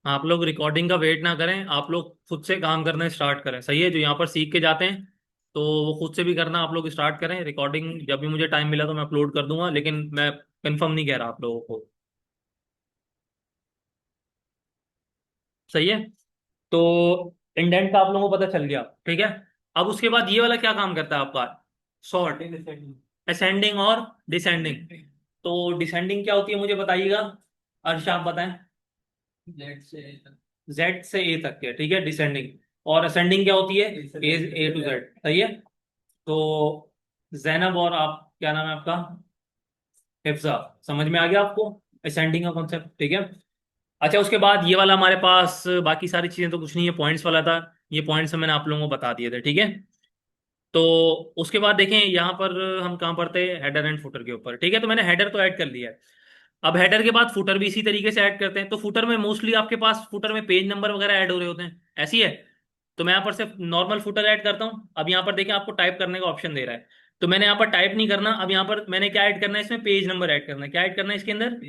आप लोग रिकॉर्डिंग का वेट ना करें, आप लोग खुद से काम करना स्टार्ट करें। सही है, जो यहाँ पर सीख के जाते हैं तो वो खुद से भी करना आप लोग स्टार्ट करें। रिकॉर्डिंग जब भी मुझे टाइम मिला तो मैं अपलोड कर दूंगा, लेकिन मैं कंफर्म नहीं कह रहा आप लोगों को। सही है। तो इंडेंट का आप लोगों को पता चल गया, ठीक है। अब उसके बाद ये वाला क्या काम करता है आपका? सॉर्ट, असेंडिंग और डिसेंडिंग। तो डिसेंडिंग क्या होती है मुझे बताइएगा, अर्ष आप बताएं। जेड से ए तक के, ठीक है, डिसेंडिंग। और असेंडिंग क्या होती है? ए टू जेड। सही है। तो जैनब, और आप क्या नाम है आपका? हिफ्जा। समझ में आ गया आपको असेंडिंग का कॉन्सेप्ट? ठीक है। अच्छा, उसके बाद ये वाला हमारे पास बाकी सारी चीजें तो कुछ नहीं है, पॉइंट्स वाला था। ये पॉइंट्स मैंने आप लोगों को बता दिए थे, ठीक है। तो उसके बाद देखें यहाँ पर हम कहाँ पढ़ते हैं, हेडर एंड फुटर के ऊपर, ठीक है। तो मैंने हेडर तो ऐड कर लिया है। अब हेडर के बाद फुटर भी इसी तरीके से ऐड करते हैं। तो फुटर में मोस्टली आपके पास फुटर में पेज नंबर वगैरह ऐड हो रहे होते हैं, ऐसी है। तो मैं यहाँ पर सिर्फ नॉर्मल फुटर ऐड करता हूँ। अब यहाँ पर देखें आपको टाइप करने का ऑप्शन दे रहा है, तो मैंने यहाँ पर टाइप नहीं करना। अब यहाँ पर मैंने क्या ऐड करना है, इसमें पेज नंबर ऐड करना है। क्या ऐड करना है इसके अंदर?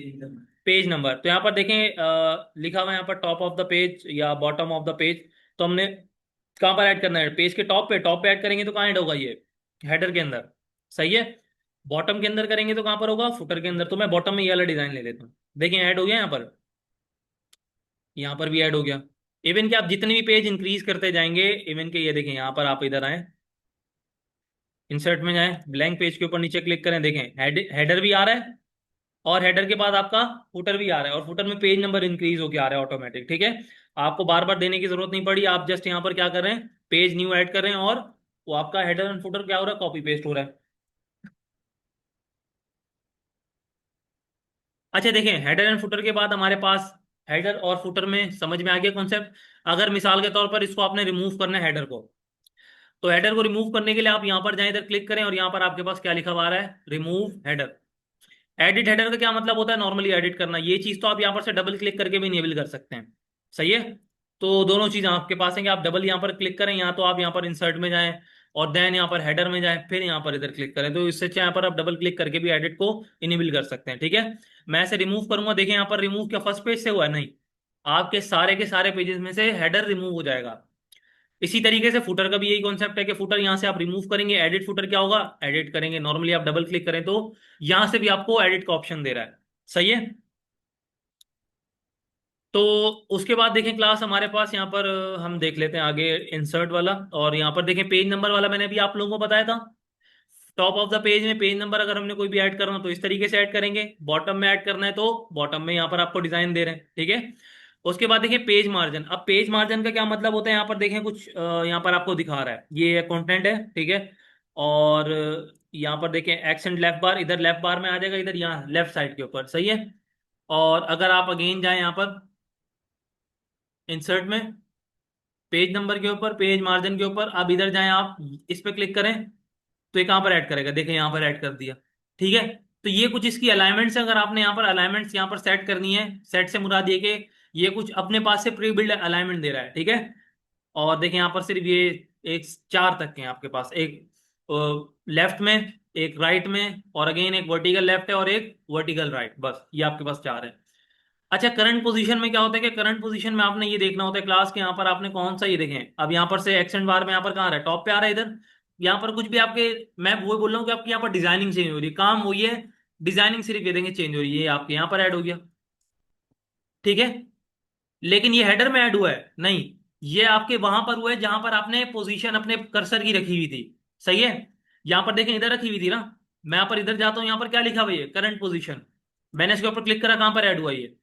Page number. तो यहाँ पर देखें लिखा हुआ है यहाँ पर टॉप ऑफ द पेज या बॉटम ऑफ द पेज। तो हमने कहाँ पर ऐड करना है? पेज के टॉप पे। टॉप पे ऐड करेंगे तो कहाँ ऐड होगा ये? हेडर के अंदर। सही है। बॉटम के अंदर करेंगे तो कहाँ पर होगा? फुटर के अंदर। तो मैं बॉटम में ये वाला डिजाइन ले लेता हूँ। देखिए ऐड हो गया यहाँ पर। यहाँ पर भी ऐड हो गया। इवन कि आप जितने भी पेज इंक्रीज करते जाएंगे, इवन के ये देखें यहाँ पर आप इधर आए, इंसर्ट में जाएं, ब्लैंक पेज के ऊपर नीचे क्लिक करें, देखें हेडर भी आ रहा है, और हेडर के बाद आपका फुटर भी आ रहा है, और फुटर में पेज नंबर इंक्रीज होकर आ रहा है ऑटोमेटिक, ठीक है। आपको बार बार देने की जरूरत नहीं पड़ी। आप जस्ट यहाँ पर क्या कर रहे हैं, पेज न्यू ऐड कर रहे हैं, और वो आपका हेडर एंड फुटर क्या हो रहा है, कॉपी पेस्ट हो रहा है। अच्छा देखें, हेडर एंड फुटर के बाद हमारे पास हेडर और फुटर में समझ में आ गया कॉन्सेप्ट। अगर मिसाल के तौर पर इसको आपने रिमूव करना है हेडर को, तो हेडर को रिमूव करने के लिए आप यहाँ पर जाएं, इधर क्लिक करें, और यहाँ पर आपके पास क्या लिखा हुआ आ रहा है, रिमूव हेडर। एडिट हेडर का क्या मतलब होता है? नॉर्मली एडिट करना। ये चीज तो आप यहाँ पर से डबल क्लिक करके भी इनेबल कर सकते हैं। सही है। तो दोनों चीज आपके पास है कि आप डबल यहाँ पर क्लिक करें, या तो आप यहाँ पर इंसर्ट में जाएं और देन यहाँ पर हेडर में जाएं, फिर यहाँ पर इधर क्लिक करें। तो इससे अच्छा यहाँ पर आप डबल क्लिक करके भी एडिट को इनेबल कर सकते हैं, ठीक है। मैं इसे रिमूव करूंगा। देखें यहाँ पर रिमूव क्या फर्स्ट पेज से हुआ है? नहीं, आपके सारे के सारे पेजेस में से हेडर रिमूव हो जाएगा। इसी तरीके से फुटर का भी यही कॉन्सेप्ट है कि फुटर यहां से आप रिमूव करेंगे, एडिट फुटर क्या होगा, एडिट करेंगे, नॉर्मली आप डबल क्लिक करें तो यहां से भी आपको एडिट का ऑप्शन दे रहा है। सही है। तो उसके बाद देखें क्लास हमारे पास यहाँ पर हम देख लेते हैं आगे इंसर्ट वाला। और यहाँ पर देखें पेज नंबर वाला मैंने भी आप लोगों को बताया था। टॉप ऑफ द पेज में पेज नंबर अगर हमने कोई भी ऐड करना हो तो इस तरीके से ऐड करेंगे। बॉटम में ऐड करना है तो बॉटम में यहाँ पर आपको डिजाइन दे रहे हैं, ठीक है। उसके बाद देखिए पेज मार्जिन। अब पेज मार्जिन का क्या मतलब होता है, यहाँ पर देखें कुछ यहाँ पर आपको दिखा रहा है, ये कंटेंट है, ठीक है। और यहाँ पर देखें एक्सेंट लेफ्ट बार, इधर लेफ्ट बार में आ जाएगा, इधर यहाँ लेफ्ट साइड के ऊपर। सही है। और अगर आप अगेन जाए यहाँ पर इंसर्ट में, पेज नंबर के ऊपर, पेज मार्जिन के ऊपर, अब इधर जाएं आप, इस पे क्लिक करें, तो ये कहाँ पर ऐड करेगा? देखें यहाँ पर ऐड कर दिया, ठीक है। तो ये कुछ इसकी अलाइनमेंट्स है। अगर आपने यहाँ पर अलाइनमेंट्स यहाँ पर सेट करनी है, सेट से मुराद ये कि ये कुछ अपने पास से प्री बिल्ड अलाइनमेंट दे रहा है, ठीक है। और देखें यहाँ पर सिर्फ ये एक चार तक के हैं आपके पास, एक लेफ्ट में, एक राइट में, और अगेन एक वर्टिकल लेफ्ट है और एक वर्टिकल राइट, बस ये आपके पास चार है। अच्छा, करंट पोजीशन में क्या होता है कि करंट पोजीशन में आपने ये देखना होता है क्लास के यहाँ पर आपने कौन सा, ये देखें अब यहाँ पर से एक्सेंट बार में यहाँ पर कहाँ आ रहा है, टॉप पे आ रहा है इधर। यहाँ पर कुछ भी आपके, मैं वो बोल रहा हूँ कि आपकी यहाँ पर डिजाइनिंग चेंज हो रही है, काम वही है, डिजाइनिंग सिर्फ ये देंगे चेंज हो रही है, ये आपके यहाँ पर ऐड हो गया, ठीक है। लेकिन ये हेडर में ऐड हुआ है नहीं, ये आपके वहां पर हुआ है जहां पर आपने पोजीशन अपने कर्सर की रखी हुई थी। सही है। यहां पर देखें इधर रखी हुई थी ना, मैं यहाँ पर इधर जाता हूँ, यहाँ पर क्या लिखा हुआ है, करंट पोजीशन। मैंने इसके ऊपर क्लिक करा, कहां पर ऐड हुआ ये?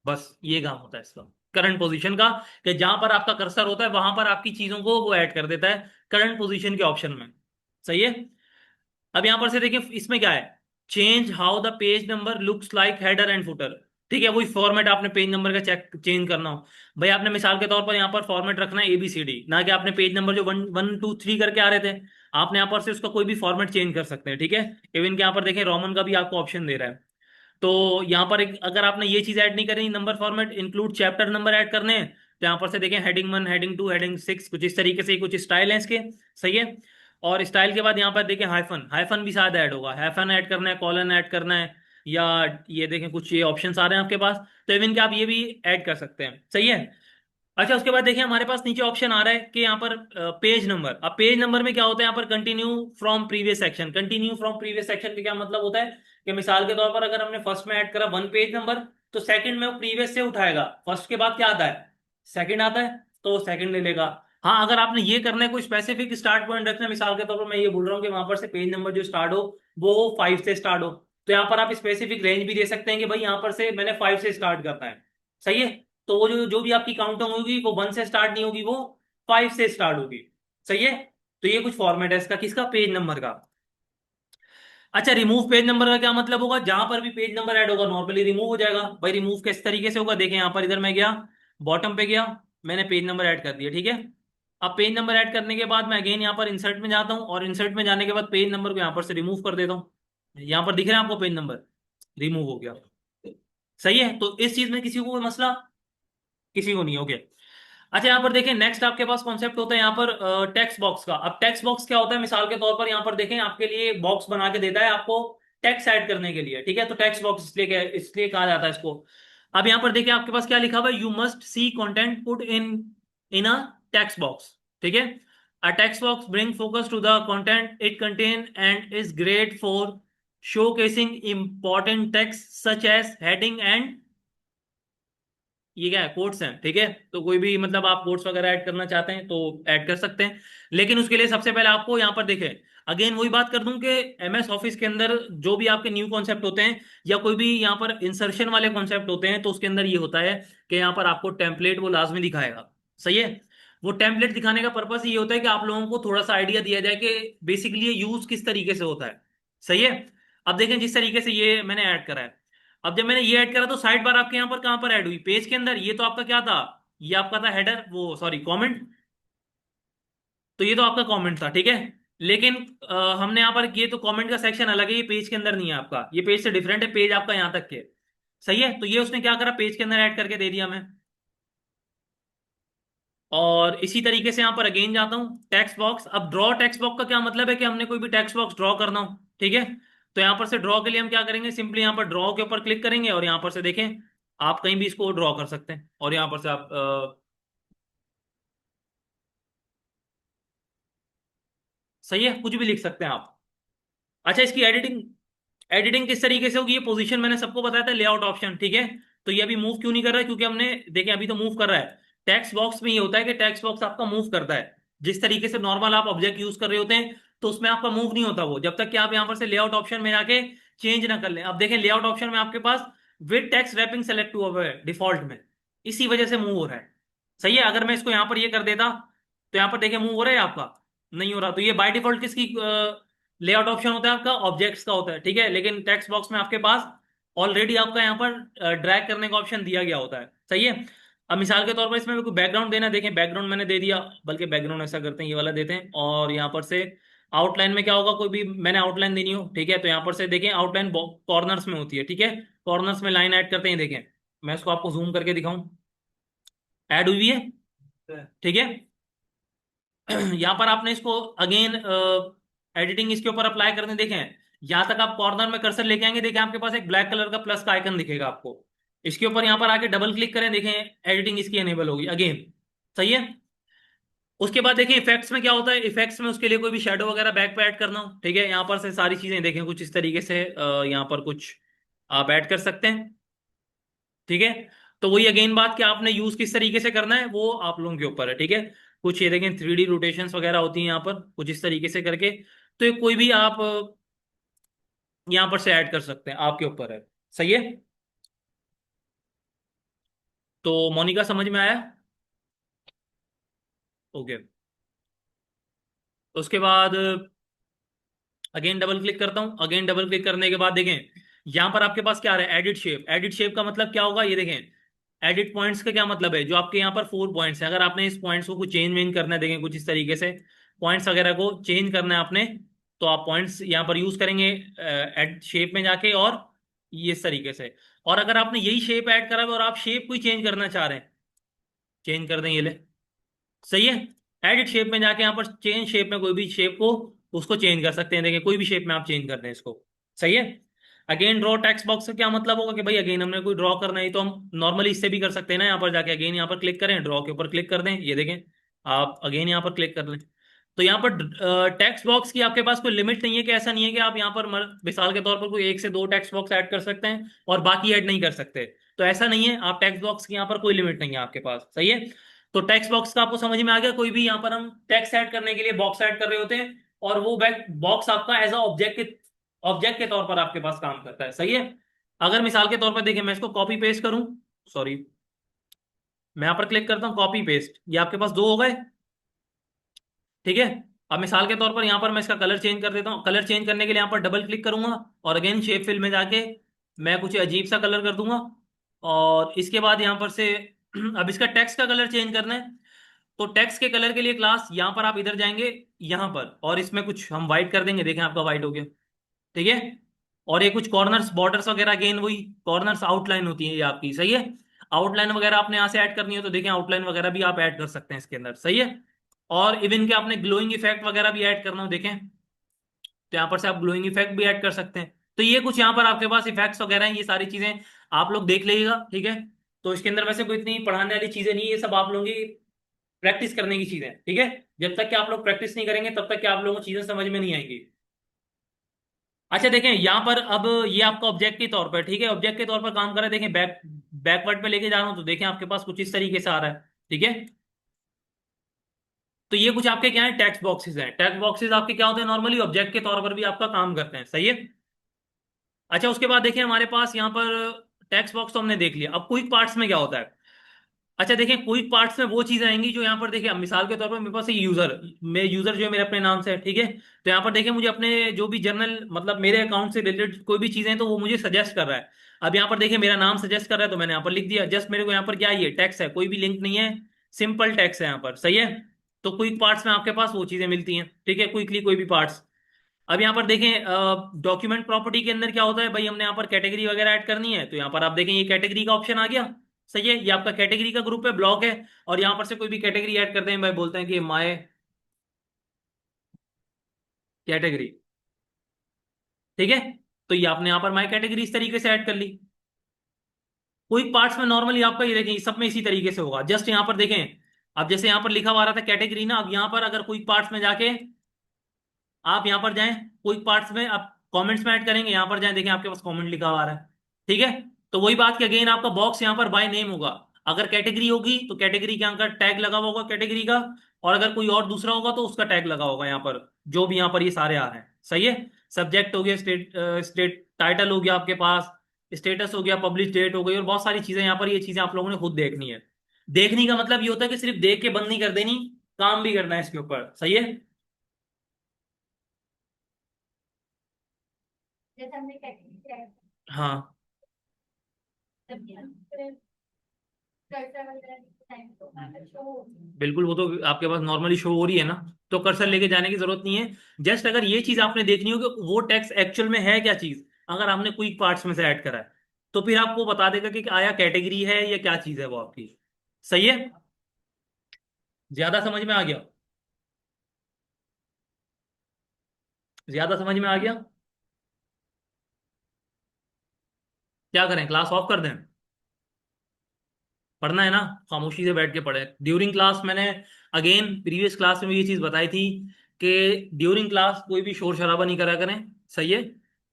बस ये काम होता है इसका, करंट पोजीशन का, कि जहां पर आपका कर्सर होता है वहां पर आपकी चीजों को वो ऐड कर देता है करंट पोजीशन के ऑप्शन में। सही है। अब यहां पर से देखिए इसमें क्या है, change how the page number looks like header and footer, ठीक है। वही फॉर्मेट आपने पेज नंबर का चेक चेंज करना हो, भाई आपने मिसाल के तौर पर यहाँ पर फॉर्मेट रखना है ABCD, ना कि आपने पेज नंबर जो 1 1 2 3 करके आ रहे थे, आपने यहाँ पर से उसका कोई भी फॉर्मेट चेंज कर सकते हैं, ठीक है। इवन के यहाँ पर देखें रोमन का भी आपको ऑप्शन दे रहा है। तो यहाँ पर एक अगर आपने ये चीज ऐड नहीं करी, number format include chapter number add करने हैं, तो यहाँ पर से देखें हेडिंग 1, हेडिंग 2, हेडिंग 6, कुछ इस तरीके से कुछ स्टाइल है इसके। सही है। और स्टाइल के बाद यहाँ पर देखें हाइफन, हाइफन भी साथ ऐड होगा, हाइफन ऐड करना है, कॉलन ऐड करना है, या ये देखें कुछ ये ऑप्शंस आ रहे हैं आपके पास, तो इवन के आप ये भी ऐड कर सकते हैं। सही है। अच्छा, उसके बाद देखिए हमारे पास नीचे ऑप्शन आ रहा है कि यहाँ पर पेज नंबर। अब पेज नंबर में क्या होता है, यहाँ पर continue from previous section. Continue from previous section का क्या मतलब होता है कि मिसाल के तौर पर अगर हमने फर्स्ट में ऐड करा वन पेज नंबर, तो सेकंड में वो प्रीवियस से उठाएगा, फर्स्ट के बाद क्या आता है, सेकंड आता है, तो सेकंड ले लेगा। हाँ, अगर आपने ये करना है, कोई स्पेसिफिक स्टार्ट पॉइंट रखना है, मिसाल के तौर पर मैं ये बोल रहा हूँ कि वहां पर से पेज नंबर जो स्टार्ट हो वो 5 से स्टार्ट हो, तो यहाँ पर आप स्पेसिफिक रेंज भी दे सकते हैं कि भाई यहाँ पर से मैंने 5 से स्टार्ट करना है। सही है। तो वो जो जो भी आपकी काउंटिंग होगी वो 1 से स्टार्ट नहीं होगी, वो 5 से स्टार्ट होगी। सही है। तो ये कुछ फॉर्मेट है इसका, किसका, पेज नंबर का। अच्छा, रिमूव पेज नंबर का क्या मतलब होगा, जहां पर भी पेज नंबर ऐड होगा नॉर्मली रिमूव हो जाएगा। भाई रिमूव किस तरीके से होगा, देखें यहाँ पर इधर मैं गया, बॉटम पे गया, मैंने पेज नंबर ऐड कर दिया, ठीक है। अब पेज नंबर ऐड करने के बाद मैं अगेन यहाँ पर इंसर्ट में जाता हूँ, और इंसर्ट में जाने के बाद पेज नंबर को यहाँ पर से रिमूव कर देता हूँ। यहाँ पर दिख रहा है आपको पेज नंबर रिमूव हो गया। सही है। तो इस चीज में किसी को कोई मसला, किसी को नहीं हो गया। अच्छा, यहाँ पर देखें नेक्स्ट आपके पास कॉन्सेप्ट होता है यहाँ पर टेक्स्ट बॉक्स का। अब टेक्स्ट बॉक्स क्या होता है, मिसाल के तौर पर यहाँ पर देखें आपके लिए बॉक्स बना के देता है आपको टेक्स्ट ऐड करने के लिए, ठीक है। तो टेक्स्ट बॉक्स इसलिए कहा जाता है इसको। अब यहाँ पर देखिए आपके पास क्या लिखा हुआ है, you must see content put in in a text box, ठीक है। A text box bring focus to the content it contain and is great for showcasing important text such as heading and, ये क्या है, quotes हैं, ठीक है। तो कोई भी मतलब आप कोट्स वगैरह ऐड करना चाहते हैं तो ऐड कर सकते हैं, लेकिन उसके लिए सबसे पहले आपको यहाँ पर देखें, अगेन वही बात कर दूं कि एमएस ऑफिस के अंदर जो भी आपके न्यू कॉन्सेप्ट होते हैं या कोई भी यहाँ पर इंसर्शन वाले कॉन्सेप्ट होते हैं, तो उसके अंदर ये होता है कि यहाँ पर आपको टेम्पलेट वो लाजमी दिखाएगा। सही है। वो टेम्पलेट दिखाने का पर्पस ये होता है कि आप लोगों को थोड़ा सा आइडिया दिया जाए कि बेसिकली ये यूज किस तरीके से होता है। सही है। अब देखें जिस तरीके से ये मैंने ऐड करा है, अब जब मैंने ये ऐड करा तो साइड बार आपके यहाँ पर कहां पर ऐड हुई, पेज के अंदर। ये तो आपका क्या था, ये आपका था हेडर, वो सॉरी कमेंट। तो ये तो आपका कमेंट था, ठीक है। लेकिन हमने यहाँ पर ये तो कमेंट का सेक्शन अलग है, ये पेज के अंदर नहीं है आपका, ये पेज से डिफरेंट है, पेज आपका यहाँ तक के। सही है। तो ये उसने क्या करा, पेज के अंदर ऐड करके दे दिया मैं। और इसी तरीके से यहाँ पर अगेन जाता हूँ टेक्स्ट बॉक्स। अब ड्रॉ टेक्स्ट बॉक्स का क्या मतलब है कि हमने कोई भी टेक्स्ट बॉक्स ड्रॉ करना हो, ठीक है। तो यहाँ पर से ड्रॉ के लिए हम क्या करेंगे, सिंपली यहाँ पर ड्रॉ के ऊपर क्लिक करेंगे, और यहाँ पर से देखें आप कहीं भी इसको ड्रॉ कर सकते हैं, और यहाँ पर से आप सही है, कुछ भी लिख सकते हैं आप। अच्छा, इसकी एडिटिंग, एडिटिंग किस तरीके से होगी, ये पोजीशन मैंने सबको बताया था, लेआउट ऑप्शन, ठीक है। तो ये अभी मूव क्यों नहीं कर रहा है, क्योंकि हमने देखें अभी तो मूव कर रहा है। टेक्स्ट बॉक्स में ये होता है कि टेक्स्ट बॉक्स आपका मूव करता है, जिस तरीके से नॉर्मल आप ऑब्जेक्ट यूज कर रहे होते हैं, तो उसमें आपका मूव नहीं होता वो, जब तक कि आप यहाँ पर से लेआउट ऑप्शन में जाके चेंज ना कर लें। अब देखें लेआउट ऑप्शन में आपके पास विद टेक्स्ट रैपिंग सेलेक्ट हुआ है डिफॉल्ट में, इसी वजह से मूव हो रहा है। सही है। अगर मैं इसको यहाँ पर ये कर देता, तो यहाँ पर देखें मूव हो रहा है आपका, नहीं हो रहा। तो ये बाय डिफॉल्ट किसकी लेआउट ऑप्शन होता है, आपका ऑब्जेक्ट्स का होता है, ठीक है। लेकिन टेक्स्ट बॉक्स में आपके पास ऑलरेडी आपका यहाँ पर ड्रैग करने का ऑप्शन दिया गया होता है। सही है। अब मिसाल के तौर पर इसमें कोई बैकग्राउंड देना, देखें बैकग्राउंड मैंने दे दिया, बल्कि बैकग्राउंड ऐसा करते हैं ये वाला देते हैं, और यहाँ पर से आउटलाइन में क्या होगा, कोई भी मैंने आउटलाइन देनी हो, ठीक है। तो यहाँ पर से देखें आउटलाइन कॉर्नर्स में होती है, ठीक है। कॉर्नर्स में लाइन ऐड करते हैं, देखें मैं इसको आपको जूम करके दिखाऊं, ऐड हुई है, ठीक है। यहाँ पर आपने इसको अगेन एडिटिंग इसके ऊपर अप्लाई करने देखें, यहां तक आप कॉर्नर में कर्सर लेके आएंगे, देखें आपके पास एक ब्लैक कलर का प्लस का आइकन दिखेगा आपको, इसके ऊपर यहाँ पर आके डबल क्लिक करें, देखें एडिटिंग इसकी एनेबल होगी अगेन। सही है। उसके बाद देखिए इफेक्ट्स में क्या होता है, इफेक्ट्स में उसके लिए कोई भी शेडो वगैरह बैक पे ऐड करना हो, ठीक है, यहाँ पर से सारी चीजें देखें कुछ इस तरीके से यहाँ पर कुछ आप ऐड कर सकते हैं, ठीक है। तो वही अगेन बात कि आपने यूज किस तरीके से करना है वो आप लोगों के ऊपर है, ठीक है। कुछ ये देखें 3D रोटेशंस वगैरह होती हैं यहाँ पर, कुछ इस तरीके से करके, तो ये कोई भी आप यहाँ पर से ऐड कर सकते हैं, आपके ऊपर है। सही है। तो मोनिका समझ में आया। ओके। उसके बाद अगेन डबल क्लिक करता हूं, अगेन डबल क्लिक करने के बाद देखें यहां पर आपके पास क्या आ रहा है, एडिट शेप। एडिट शेप का मतलब क्या होगा, ये देखें एडिट पॉइंट्स का क्या मतलब है, जो आपके यहाँ पर 4 पॉइंट्स हैं, अगर आपने इस पॉइंट्स को कुछ चेंज वेंज करना है, देखें कुछ इस तरीके से पॉइंट्स वगैरह को चेंज करना है आपने, तो आप पॉइंट्स यहाँ पर यूज करेंगे एड शेप में जाके, और ये इस तरीके से। और अगर आपने यही शेप ऐड करा हुआ और आप शेप को चेंज करना चाह रहे हैं, चेंज कर दें, ये ले। सही है। एडिट शेप में जाके यहाँ पर चेंज शेप में कोई भी शेप को उसको चेंज कर सकते हैं, देखिए कोई भी शेप में आप चेंज कर दें इसको। सही है। अगेन ड्रॉ टेक्स्ट बॉक्स का क्या मतलब होगा कि भाई अगेन हमने कोई ड्रॉ करना है तो हम नॉर्मली इससे भी कर सकते हैं ना, यहाँ पर जाके अगेन यहाँ पर क्लिक करें, ड्रॉ के ऊपर क्लिक कर दें, ये देखें आप अगेन यहाँ पर क्लिक कर लें। तो यहाँ पर टेक्स्ट बॉक्स की आपके पास कोई लिमिट नहीं है, कि ऐसा नहीं है कि आप यहाँ पर मिसाल के तौर पर कोई 1 से 2 टेक्स्ट बॉक्स ऐड कर सकते हैं और बाकी ऐड नहीं कर सकते। तो ऐसा नहीं है, आप टेक्स्ट बॉक्स की यहाँ पर कोई लिमिट नहीं है आपके पास, सही है। तो टेक्स्ट बॉक्स का आपको समझ में आ गया, कोई भी यहाँ पर हम टेक्स्ट ऐड करने के लिए बॉक्स ऐड कर रहे होते हैं और वो बैक बॉक्स आपका एज अ ऑब्जेक्ट के तौर पर आपके पास काम करता है, सही है। अगर मिसाल के तौर पर देखिए मैं इसको कॉपी पेस्ट करूं, सॉरी, मैं यहाँ पर क्लिक करता हूं कॉपी पेस्ट, ये आपके पास दो हो गए, ठीक है। अब मिसाल के तौर पर यहाँ पर मैं इसका कलर चेंज कर देता हूँ, कलर चेंज करने के लिए यहाँ पर डबल क्लिक करूंगा और अगेन शेप फिल में जाके मैं कुछ अजीब सा कलर कर दूंगा। और इसके बाद यहाँ पर से अब इसका टेक्स्ट का कलर चेंज करना है, तो टेक्स्ट के कलर के लिए क्लास यहाँ पर आप इधर जाएंगे यहाँ पर और इसमें कुछ हम व्हाइट कर देंगे, देखें आपका व्हाइट हो गया, ठीक है। और ये कुछ कॉर्नर्स बॉर्डर्स वगैरह अगेन वही कॉर्नर्स आउटलाइन होती है ये आपकी, सही है। आउटलाइन वगैरह आपने यहाँ से ऐड करनी है तो देखें आउटलाइन वगैरह भी आप ऐड कर सकते हैं इसके अंदर, सही है। और इवन के आपने ग्लोइंग इफेक्ट वगैरह भी ऐड करना हो देखें, तो यहाँ पर से आप ग्लोइंग इफेक्ट भी ऐड कर सकते हैं। तो ये कुछ यहाँ पर आपके पास इफेक्ट्स वगैरह हैं, ये सारी चीजें आप लोग देख लीजिएगा, ठीक है। तो इसके अंदर वैसे कोई इतनी पढ़ाने वाली चीजें नहीं है, ये सब आप लोगों की प्रैक्टिस करने की चीजें, ठीक है। जब तक कि आप लोग प्रैक्टिस नहीं करेंगे तब तक कि आप लोगों को चीजें समझ में नहीं आएंगी। अच्छा देखें यहाँ पर अब ये आपका ऑब्जेक्ट के तौर पर, ठीक है, ऑब्जेक्ट के तौर पर काम कर रहा है, देखें बैकवर्ड पे लेके जा रहा हूं तो देखें आपके पास कुछ इस तरीके से आ रहा है, ठीक है। तो ये कुछ आपके क्या है, टेक्स्ट बॉक्सेस हैं। टेक्स्ट बॉक्सेस आपके क्या होते हैं, नॉर्मली ऑब्जेक्ट के तौर पर भी आपका काम करते हैं, सही है। अच्छा उसके बाद देखिए हमारे पास यहाँ पर टेक्स्ट बॉक्स तो हमने देख लिया, अब क्विक पार्ट्स में क्या होता है। अच्छा देखिए क्विक पार्ट्स में वो चीजें आएंगी जो यहाँ पर देखिए, अब मिसाल के तौर पर मेरे पास एक यूजर, मैं यूजर जो है मेरे अपने नाम से है, ठीक है। तो यहाँ पर देखिए मुझे अपने जो भी जर्नल मतलब मेरे अकाउंट से रिलेटेड कोई भी चीजें हैं तो वो मुझे सजेस्ट कर रहा है। अब यहाँ पर देखिए मेरा नाम सजेस्ट कर रहा है तो मैंने यहाँ पर लिख दिया, जस्ट मेरे को यहाँ पर क्या है, ये टेक्स्ट है, कोई भी लिंक नहीं है, सिंपल टेक्स्ट है यहाँ पर, सही है। तो क्विक पार्ट्स में आपके पास वो चीजें मिलती हैं, ठीक है, क्विकली कोई भी पार्ट्स। अब यहाँ पर देखें डॉक्यूमेंट प्रॉपर्टी के अंदर क्या होता है भाई, हमने यहाँ पर कैटेगरी वगैरह ऐड करनी है तो यहाँ पर आप देखें ये कैटेगरी का ऑप्शन आ गया, सही है। ये आपका कैटेगरी का ग्रुप है, ब्लॉक है, और यहाँ पर से कोई भी कैटेगरी ऐड करते हैं भाई, बोलते हैं कि माय कैटेगरी, ठीक है। तो ये आपने यहाँ पर माय कैटेगरी इस तरीके से ऐड कर ली। कोई पार्ट्स में नॉर्मली आपका ये देखें सब में इसी तरीके से होगा, जस्ट यहाँ पर देखें, अब जैसे यहाँ पर लिखा हुआ आ रहा था कैटेगरी ना, अब यहाँ पर अगर कोई पार्ट्स में जाके आप यहाँ पर जाएं, कोई पार्ट्स में आप कमेंट्स में ऐड करेंगे, यहाँ पर जाएं, देखें आपके पास कमेंट लिखा हुआ आ रहा है, ठीक है। तो वही बात कि अगेन आपका बॉक्स यहाँ पर बाय नेम होगा, अगर कैटेगरी होगी तो कैटेगरी के अंदर टैग लगा हुआ होगा कैटेगरी का, और अगर कोई और दूसरा होगा तो उसका टैग लगा होगा यहाँ पर, जो भी यहाँ पर ये सारे आ रहे हैं, सही है। सब्जेक्ट हो गया, स्टेट टाइटल हो गया आपके पास, स्टेटस हो गया, पब्लिश डेट हो गई, और बहुत सारी चीजें यहाँ पर, ये चीजें आप लोगों ने खुद देखनी है। देखने का मतलब ये होता है कि सिर्फ देख के बंद नहीं कर देनी, काम भी करना है इसके ऊपर, सही है। जैसे हमने कैटेगरी ऐड हाँ कर्सर वगैरह टाइम तो शो बिल्कुल, वो तो आपके पास नॉर्मली शो हो रही है ना, तो कर्सर लेके जाने की जरूरत नहीं है। जस्ट अगर ये चीज आपने देखनी हो कि वो टेक्स्ट एक्चुअल में है क्या चीज, अगर हमने क्विक पार्ट्स में से ऐड करा है तो फिर आपको बता देगा कि आया कैटेगरी है या क्या चीज है वो आपकी, सही है। ज्यादा समझ में आ गया, ज्यादा समझ में आ गया। क्या करें, क्लास ऑफ कर दें, पढ़ना है ना, खामोशी से बैठ के पढ़े ड्यूरिंग क्लास। मैंने अगेन प्रीवियस क्लास में भी ये चीज बताई थी कि ड्यूरिंग क्लास कोई भी शोर शराबा नहीं करा करें, सही है।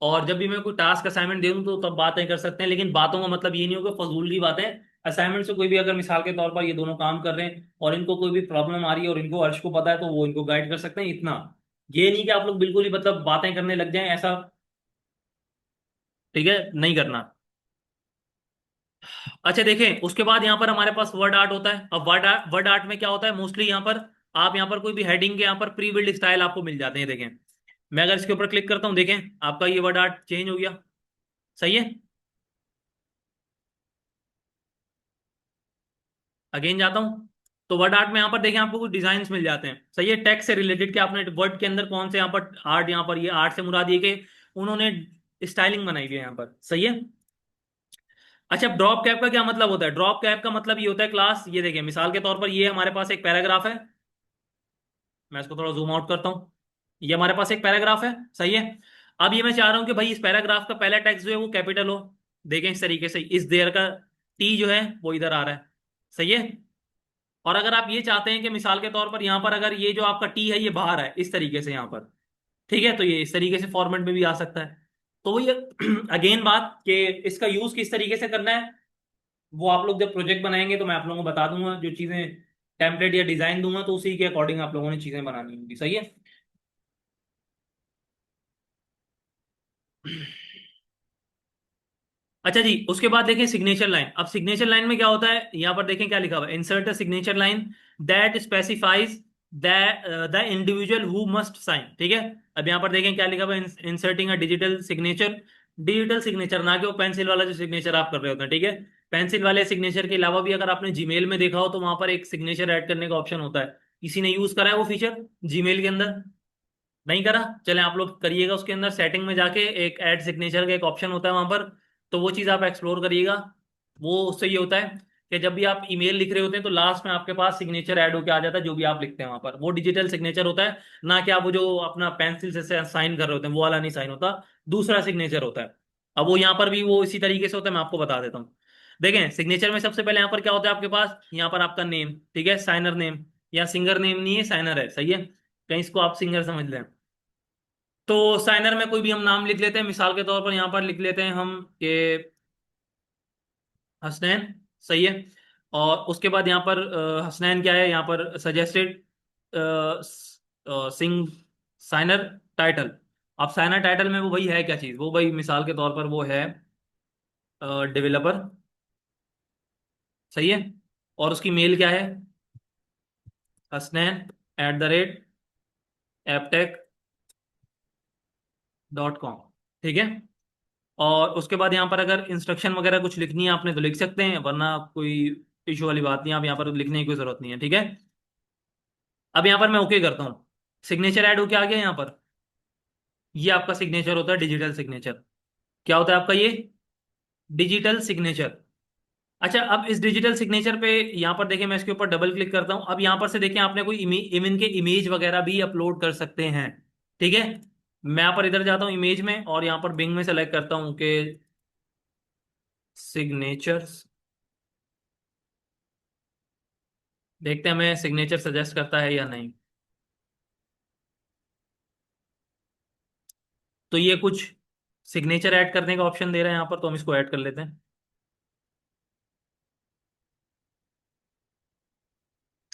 और जब भी मैं कोई टास्क असाइनमेंट दे दूं तो तब बातें कर सकते हैं, लेकिन बातों का मतलब ये नहीं हो कि फजूल की बातें। असाइनमेंट से कोई भी अगर मिसाल के तौर पर ये दोनों काम कर रहे हैं और इनको कोई भी प्रॉब्लम आ रही है और इनको अर्श को पता है तो वो इनको गाइड कर सकते हैं, इतना। ये नहीं कि आप लोग बिल्कुल ही मतलब बातें करने लग जाएं, ऐसा ठीक है नहीं करना। अच्छा देखें उसके बाद यहाँ पर हमारे पास वर्ड आर्ट होता है। अब वर्ड आर्ट में क्या होता है, मोस्टली यहाँ पर आप यहाँ पर कोई भी हेडिंग के यहाँ पर प्री बिल्ड स्टाइल आपको मिल जाते हैं, देखें मैं अगर इसके ऊपर क्लिक करता हूँ, देखें आपका ये वर्ड आर्ट चेंज हो गया, सही है। अगेन जाता हूँ तो वर्ड आर्ट में यहाँ पर देखें आपको कुछ डिजाइन मिल जाते हैं, सही है, टेक्स्ट से रिलेटेड के आपने वर्ड के अंदर कौन से यहाँ पर आर्ट, यहाँ पर ये आर्ट से मुराद ये कि उन्होंने स्टाइलिंग बनाई हुई है यहाँ पर, सही है। अच्छा ड्रॉप कैप का क्या मतलब होता है, ड्रॉप कैप का मतलब ये होता है क्लास, ये देखिए मिसाल के तौर पर ये हमारे पास एक पैराग्राफ है, मैं इसको थोड़ा जूम आउट करता हूँ, ये हमारे पास एक पैराग्राफ है, सही है। अब ये मैं चाह रहा हूं कि भाई इस पैराग्राफ का पहला टेक्स्ट जो है वो कैपिटल हो। देखें इस तरीके से, इस देयर का टी जो है वो इधर आ रहा है। सही है। और अगर आप ये चाहते हैं कि मिसाल के तौर पर यहां पर अगर ये जो आपका टी है ये बाहर है इस तरीके से यहां पर, ठीक है, तो ये इस तरीके से फॉर्मेट में भी आ सकता है। तो ये अगेन बात कि इसका यूज किस तरीके से करना है, वो आप लोग जब प्रोजेक्ट बनाएंगे तो मैं आप लोगों को बता दूंगा, जो चीजें टेम्पलेट या डिजाइन दूंगा तो उसी के अकॉर्डिंग आप लोगों ने चीजें बनानी होंगी। सही है। अच्छा जी, उसके बाद देखें सिग्नेचर लाइन। अब सिग्नेचर लाइन में क्या होता है, यहां पर देखें क्या लिखा हुआ है, insert a signature line that specifies the individual who must sign. ठीक है। अब यहां पर देखें क्या लिखा हुआ है, inserting a digital signature. Digital signature ना कि वो पेंसिल वाला जो सिग्नेचर आप कर रहे होते हैं। ठीक है। पेंसिल वाले सिग्नेचर के अलावा भी अगर आपने जीमेल में देखा हो तो वहां पर एक सिग्नेचर ऐड करने का ऑप्शन होता है। किसी ने यूज करा है वो फीचर जीमेल के अंदर? नहीं करा? चलें आप लोग करिएगा, उसके अंदर सेटिंग में जाके एक ऐड सिग्नेचर का एक ऑप्शन होता है वहां पर, तो वो चीज़ आप एक्सप्लोर करिएगा। वो उससे ये होता है कि जब भी आप ईमेल लिख रहे होते हैं तो लास्ट में आपके पास सिग्नेचर ऐड होकर आ जाता है, जो भी आप लिखते हैं वहां पर वो डिजिटल सिग्नेचर होता है। ना कि आप वो जो अपना पेंसिल से साइन कर रहे होते हैं वो वाला नहीं साइन होता, दूसरा सिग्नेचर होता है। अब वो यहाँ पर भी वो इसी तरीके से होता है, मैं आपको बता देता हूँ। देखें सिग्नेचर में सबसे पहले यहाँ पर क्या होता है आपके पास, यहाँ पर आपका नेम, ठीक है, साइनर नेम, या सिंगर नेम नहीं है साइनर है। सही है। कहीं इसको आप सिंगर समझ लें। तो साइनर में कोई भी हम नाम लिख लेते हैं, मिसाल के तौर पर यहाँ पर लिख लेते हैं हम कि हसनैन। सही है। और उसके बाद यहाँ पर हसनैन क्या है, यहाँ पर सजेस्टेड सिंग साइनर टाइटल। अब साइनर टाइटल में वो भाई है क्या चीज़, वो भाई मिसाल के तौर पर वो है डेवलपर। सही है। और उसकी मेल क्या है, हसनैन @apptech.com। ठीक है। और उसके बाद यहाँ पर अगर इंस्ट्रक्शन वगैरह कुछ लिखनी है आपने तो लिख सकते हैं, वरना कोई इशू वाली बात नहीं, आप यहाँ पर लिखने की कोई जरूरत नहीं है। ठीक है। अब यहाँ पर मैं ओके करता हूँ, सिग्नेचर ऐड होके आ गया यहाँ पर। ये आपका सिग्नेचर होता है डिजिटल सिग्नेचर। क्या होता है आपका ये डिजिटल सिग्नेचर। अच्छा, अब इस डिजिटल सिग्नेचर पे यहाँ पर देखें, मैं इसके ऊपर डबल क्लिक करता हूँ। अब यहाँ पर से देखें आपने कोई इमेज के इमेज वगैरह भी अपलोड कर सकते हैं। ठीक है। मैं यहाँ पर इधर जाता हूँ इमेज में और यहाँ पर बिंग में सेलेक्ट करता हूँ कि सिग्नेचर्स। देखते हैं हमें सिग्नेचर सजेस्ट करता है या नहीं। तो ये कुछ सिग्नेचर ऐड करने का ऑप्शन दे रहा है यहाँ पर, तो हम इसको ऐड कर लेते हैं।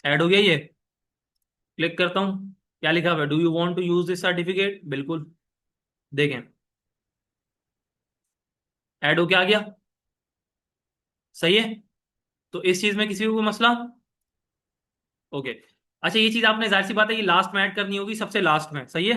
ऐड हो गया ये। क्लिक करता हूँ, क्या लिखा हुआ है, do you want to use this certificate. बिल्कुल। देखें ऐड हो क्या आ गया। सही है। तो इस चीज में किसी को कोई मसला? ओके। अच्छा, ये चीज आपने जाहिर सी बात है ये लास्ट में ऐड करनी होगी, सबसे लास्ट में। सही है।